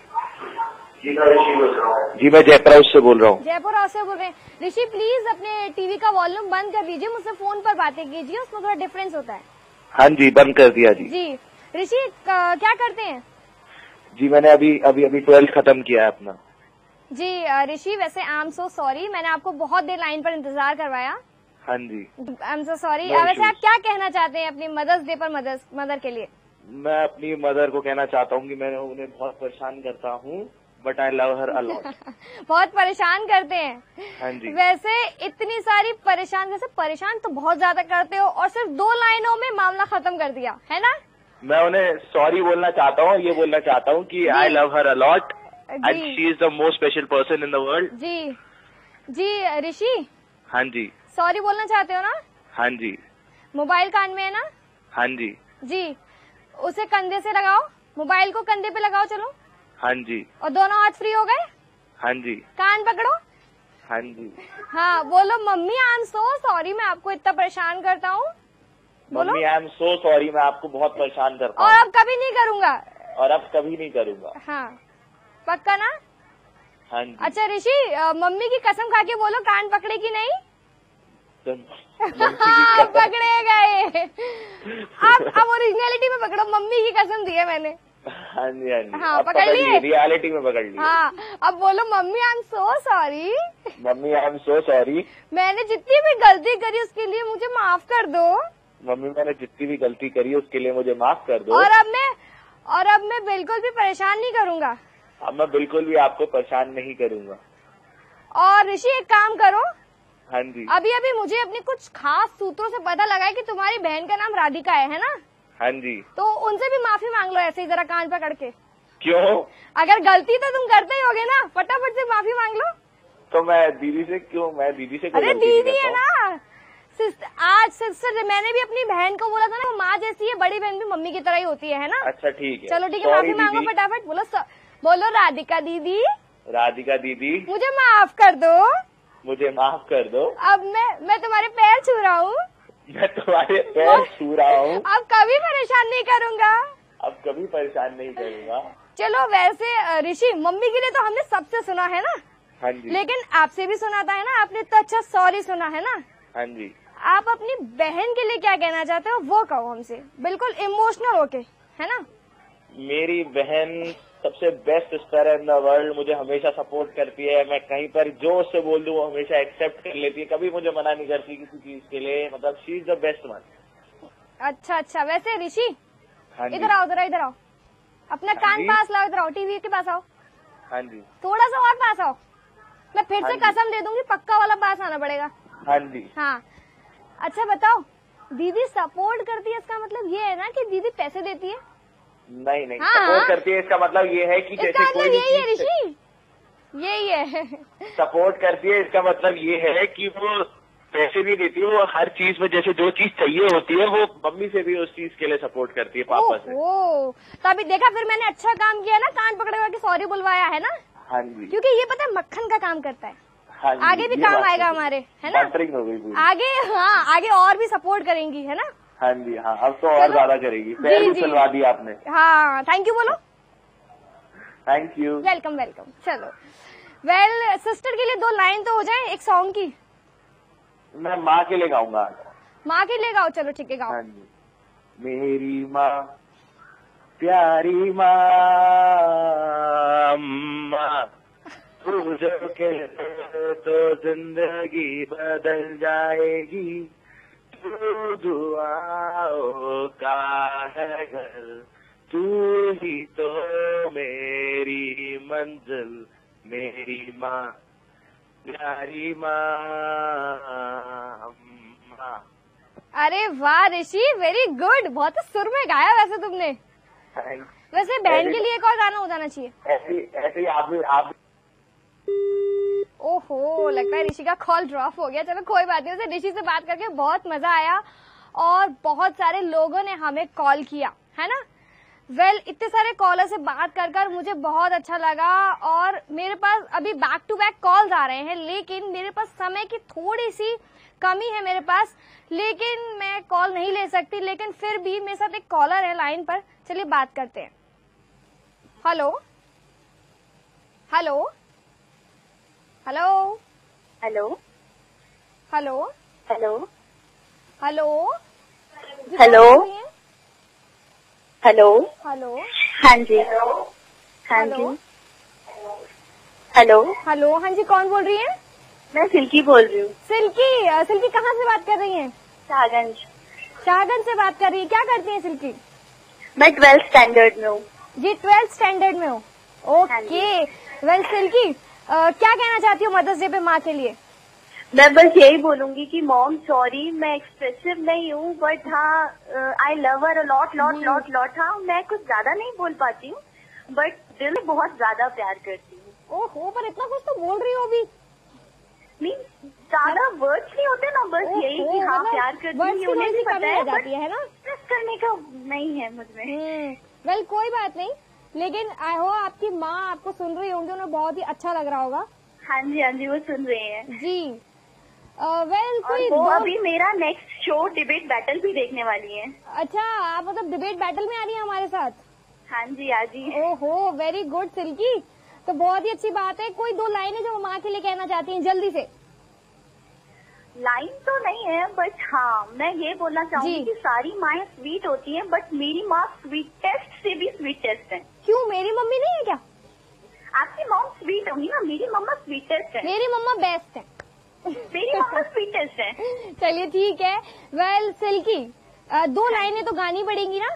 जी मैं जयपुर हाउस से बोल रहा हूँ। जयपुर हाउस से बोल रहे हैं। ऋषि प्लीज अपने टीवी का वॉल्यूम बंद कर दीजिए, मुझसे फोन पर बातें कीजिए, उसमें थोड़ा डिफरेंस होता है। हाँ जी बंद कर दिया जी। जी ऋषि क्या करते हैं? जी मैंने अभी 12th खत्म किया है अपना। जी ऋषि, वैसे आई एम सो सॉरी, मैंने आपको बहुत देर लाइन पर इंतजार करवाया। हाँ जी आई एम सो सॉरी। वैसे आप क्या कहना चाहते हैं अपनी मदर्स डे पर मदर के लिए? मैं अपनी मदर को कहना चाहता हूँ कि मैं उन्हें बहुत परेशान करता हूँ, but I love her a lot. बहुत परेशान करते हैं? हाँ जी। वैसे इतनी सारी परेशान तो बहुत ज्यादा करते हो, और सिर्फ 2 लाइनों में मामला खत्म कर दिया है ना? मैं उन्हें सॉरी बोलना चाहता हूँ, ये बोलना चाहता हूँ कि I love her a lot and she is the most special person in the world. जी ऋषि, हाँ जी सॉरी बोलना चाहते हो ना? हाँ जी। मोबाइल कान में है ना? हाँ जी जी, उसे कंधे से लगाओ, मोबाइल को कंधे पे लगाओ, चलो। हाँ जी। और दोनों हाथ फ्री हो गए? हाँ जी। कान पकड़ो। हाँ जी। हाँ बोलो, mummy I am so sorry, मैं आपको इतना परेशान करता हूँ। बोलो, mummy I am so sorry, मैं आपको बहुत परेशान करता हूँ और अब कभी नहीं करूँगा। और अब कभी नहीं करूँगा। हाँ पक्का ना? हाँ जी। अच्छा ऋषि, मम्मी की कसम खा के बोलो, कान पकड़े कि नहीं? पकड़े गए। अब ओरिजिनलिटी में पकड़ो, मम्मी की कसम दी है मैंने। हाँ जी हाँ जी। हाँ पकड़ लिए, रियलिटी में पकड़ लिया। हाँ अब बोलो, mummy I am so sorry. Mummy I am so sorry, मैंने जितनी भी गलती करी उसके लिए मुझे माफ कर दो। मम्मी मैंने जितनी भी गलती करी उसके लिए मुझे माफ कर दो। और अब मैं बिल्कुल भी परेशान नहीं करूँगा। अब मैं बिल्कुल भी आपको परेशान नहीं करूँगा। और ऋषि एक काम करो, हाँ जी। अभी मुझे अपने कुछ खास सूत्रों से पता लगा है कि तुम्हारी बहन का नाम राधिका है ना? हाँ जी। तो उनसे भी माफी मांग लो, ऐसे ही जरा कान पकड़ के। क्यों? अगर गलती तो तुम करते ही होगे ना, फटाफट से माफी मांग लो। तो मैं दीदी से क्यों? मैं दीदी से अरे दीदी है ना, आज सिस्टर, मैंने भी अपनी बहन को बोला था ना, माँ जैसी है, बड़ी बहन भी मम्मी की तरह ही होती है ना? अच्छा ठीक है, चलो ठीक है, माफी मांगो फटाफट। बोलो राधिका दीदी, राधिका दीदी मुझे माफ कर दो। मुझे माफ कर दो। अब मैं तुम्हारे पैर छू रहा हूँ। मैं तुम्हारे पैर छू रहा हूँ। अब कभी परेशान नहीं करूँगा। अब कभी परेशान नहीं करूँगा। चलो वैसे ऋषि, मम्मी के लिए तो हमने सबसे सुना है ना? हाँ जी। लेकिन आपसे भी सुना था है ना, आपने तो अच्छा सॉरी सुना है ना? हाँ जी। आप अपनी बहन के लिए क्या कहना चाहते हो वो कहो हमसे, बिल्कुल इमोशनल होके, है ना? मेरी बहन सबसे बेस्ट सिस्टर है इन द वर्ल्ड, मुझे हमेशा सपोर्ट करती है। मैं कहीं पर जो उससे बोल दूं वो हमेशा एक्सेप्ट कर लेती है, कभी मुझे मना नहीं करती किसी चीज के लिए। मतलब she is the best one. अच्छा वैसे ऋषि, हाँ इधर आओ, इधर आओ, अपना कान पास लाओ, इधर आओ, टीवी के पास आओ। हाँ जी। थोड़ा सा और पास आओ, मैं फिर से कसम दे दूंगी, पक्का वाला पास आना पड़ेगा। हाँ जी। हाँ अच्छा बताओ, दीदी सपोर्ट करती है, इसका मतलब ये है ना कि दीदी पैसे देती है? नहीं सपोर्ट करती है इसका मतलब ये है कि जैसे कोई यही है ऋषि, यही है। सपोर्ट करती है इसका मतलब ये है कि वो पैसे नहीं देती, वो हर चीज में जैसे जो चीज चाहिए होती है वो मम्मी से भी उस चीज के लिए सपोर्ट करती है, पापा से। तो अभी देखा, फिर मैंने अच्छा काम किया ना, कान पकड़े हुआ कि सॉरी बुलवाया है ना? हाँ जी। क्योंकि ये पता है मक्खन का काम करता है। हाँ जी, आगे भी काम आएगा हमारे, है ना? आगे और भी सपोर्ट करेंगी, है ना? हाँ जी। हाँ अब तो और ज्यादा करेगी, पैर भी चलवा दी आपने। हाँ थैंक यू बोलो। Thank you. Welcome welcome. चलो वेल सिस्टर के लिए 2 लाइन तो हो जाए एक सॉन्ग की। मैं माँ के लिए गाऊंगा। माँ के लिए गाओ, चलो ठीक है गाओ। हाँ जी। मेरी माँ प्यारी माँ, माँ तू जो के तो जिंदगी बदल जाएगी, तू दुआओं का है घर, तू ही तो मेरी मंजिल, मेरी माँ प्यारी माँ। अरे वाह ऋषि, वेरी गुड, बहुत सुर में गाया वैसे तुमने। वैसे बहन के लिए एक और गाना हो जाना चाहिए। ऐसे आप ओहो, लगता है ऋषि का कॉल ड्रॉप हो गया। चलो कोई बात नहीं, वैसे ऋषि से बात करके बहुत मजा आया और बहुत सारे लोगों ने हमें कॉल किया है ना। इतने सारे कॉलर से बात कर मुझे बहुत अच्छा लगा और मेरे पास अभी बैक टू बैक कॉल्स आ रहे हैं, लेकिन मेरे पास समय की थोड़ी सी कमी है मेरे पास, लेकिन मैं कॉल नहीं ले सकती। लेकिन फिर भी मेरे साथ एक कॉलर है लाइन पर, चलिए बात करते हैं। Hello hello hello hello hello hello hello hello hello hello. हाँ जी हाँ जी हेलो हेलो। हाँ जी, कौन बोल रही है? मैं सिल्की बोल रही हूँ। सिल्की, सिल्की कहाँ से बात कर रही हैं? शाहगंज। शाहगंज से बात कर रही है। क्या करती हैं सिल्की? मैं 12th स्टैंडर्ड में हूँ जी। 12th स्टैंडर्ड में हूँ, ओके। वेल सिल्की, क्या कहना चाहती हूँ मदर्स डे पे माँ के लिए? मैं बस यही बोलूंगी कि मॉम सॉरी, मैं एक्सप्रेसिव नहीं हूँ, बट हाँ आई लव हर लॉट लॉट लॉट लॉट। हाँ मैं कुछ ज्यादा नहीं बोल पाती हूँ, बट दिल में बहुत ज्यादा प्यार करती हूँ। ओहो, पर इतना कुछ तो बोल रही हो अभी। नहीं, ज्यादा वर्ड्स नहीं होते ना, बस यही कि हाँ प्यार करती हूँ, उन्हें भी पता है, जाती है ना, एक्सप्रेस करने का नहीं है मुझमें। वेल कोई बात नहीं, लेकिन आई होप आपकी माँ आपको सुन रही होंगी, उन्हें बहुत ही अच्छा लग रहा होगा। हाँ जी वो सुन रहे हैं जी। कोई वो अभी मेरा नेक्स्ट शो डिबेट बैटल भी देखने वाली है। अच्छा, आप मतलब डिबेट बैटल में आ रही हैं हमारे साथ? हाँ जी। ओहो, वेरी गुड सिल्की, तो बहुत ही अच्छी बात है। कोई 2 लाइनें जो माँ के लिए कहना चाहती हैं जल्दी से? लाइन तो नहीं है, बट हाँ मैं ये बोलना चाहूंगी कि सारी माएँ स्वीट होती हैं, बट मेरी माँ स्वीटेस्ट से भी स्वीटेस्ट है। क्यों, मेरी मम्मी नहीं है क्या? आपकी मॉम स्वीट होगी ना, मेरी मम्मा स्वीटेस्ट है। मेरी मम्मा बेस्ट है। मेरी मम्मा स्वीटेस्ट है। चलिए ठीक है। वेल सिल्की, 2 लाइनें तो गानी पड़ेंगी ना?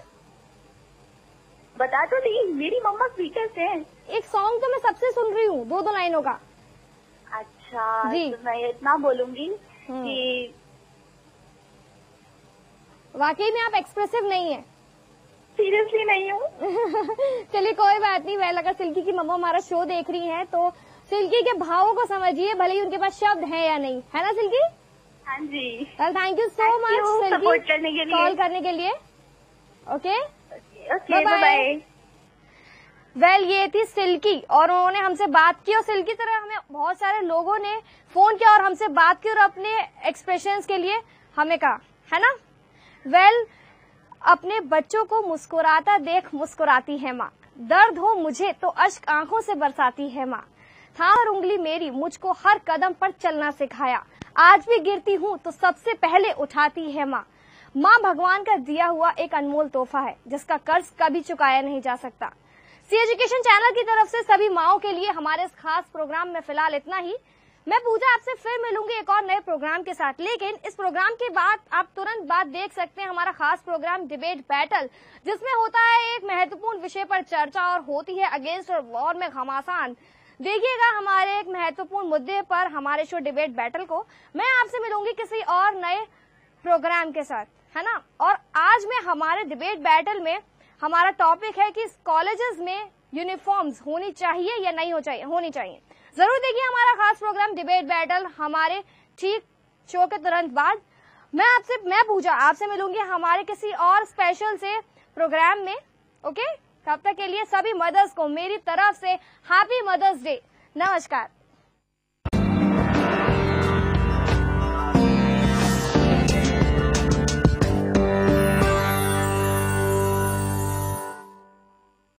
बता तो दी, मेरी मम्मा स्वीटेस्ट है। एक सॉन्ग तो मैं सबसे सुन रही हूँ 2 लाइनों का। अच्छा जी। तो मैं इतना बोलूंगी कि वाकई में आप एक्सप्रेसिव नहीं है। सीरियसली नहीं हूँ। चलिए कोई बात नहीं। वेल अगर सिल्की की मम्मा हमारा शो देख रही हैं तो सिल्की के भावों को समझिए, भले ही उनके पास शब्द हैं या नहीं, है ना सिल्की? हाँ जी। Well thank you so much support करने के लिए, कॉल करने के लिए। Okay bye. वेल ये थी सिल्की और उन्होंने हमसे बात की, और सिल्की तरह हमें बहुत सारे लोगों ने फोन किया और हमसे बात की और अपने एक्सप्रेशंस के लिए हमें कहा, है ना। वेल अपने बच्चों को मुस्कुराता देख मुस्कुराती है माँ, दर्द हो मुझे तो अश्क आंखों से बरसाती है माँ, था हर उंगली मेरी मुझको हर कदम पर चलना सिखाया, आज भी गिरती हूँ तो सबसे पहले उठाती है माँ। माँ भगवान का दिया हुआ एक अनमोल तोहफा है जिसका कर्ज कभी चुकाया नहीं जा सकता। सी एजुकेशन चैनल की तरफ से सभी माओं के लिए हमारे इस खास प्रोग्राम में फिलहाल इतना ही। मैं पूजा आपसे फिर मिलूंगी एक और नए प्रोग्राम के साथ, लेकिन इस प्रोग्राम के बाद आप तुरंत बाद देख सकते हैं हमारा खास प्रोग्राम डिबेट बैटल, जिसमें होता है एक महत्वपूर्ण विषय पर चर्चा और होती है अगेंस्ट और वॉर में घमासान। देखिएगा हमारे एक महत्वपूर्ण मुद्दे पर हमारे शो डिबेट बैटल को। मैं आपसे मिलूंगी किसी और नए प्रोग्राम के साथ, है ना। और आज में हमारे डिबेट बैटल में हमारा टॉपिक है कि कॉलेजेस में यूनिफॉर्म्स होनी चाहिए या नहीं होनी चाहिए। जरूर देखिए हमारा खास प्रोग्राम डिबेट बैटल हमारे ठीक शो के तुरंत बाद। मैं पूजा आपसे मिलूंगी हमारे किसी और स्पेशल से प्रोग्राम में। ओके, तब तक के लिए सभी मदर्स को मेरी तरफ से हैप्पी मदर्स डे। नमस्कार।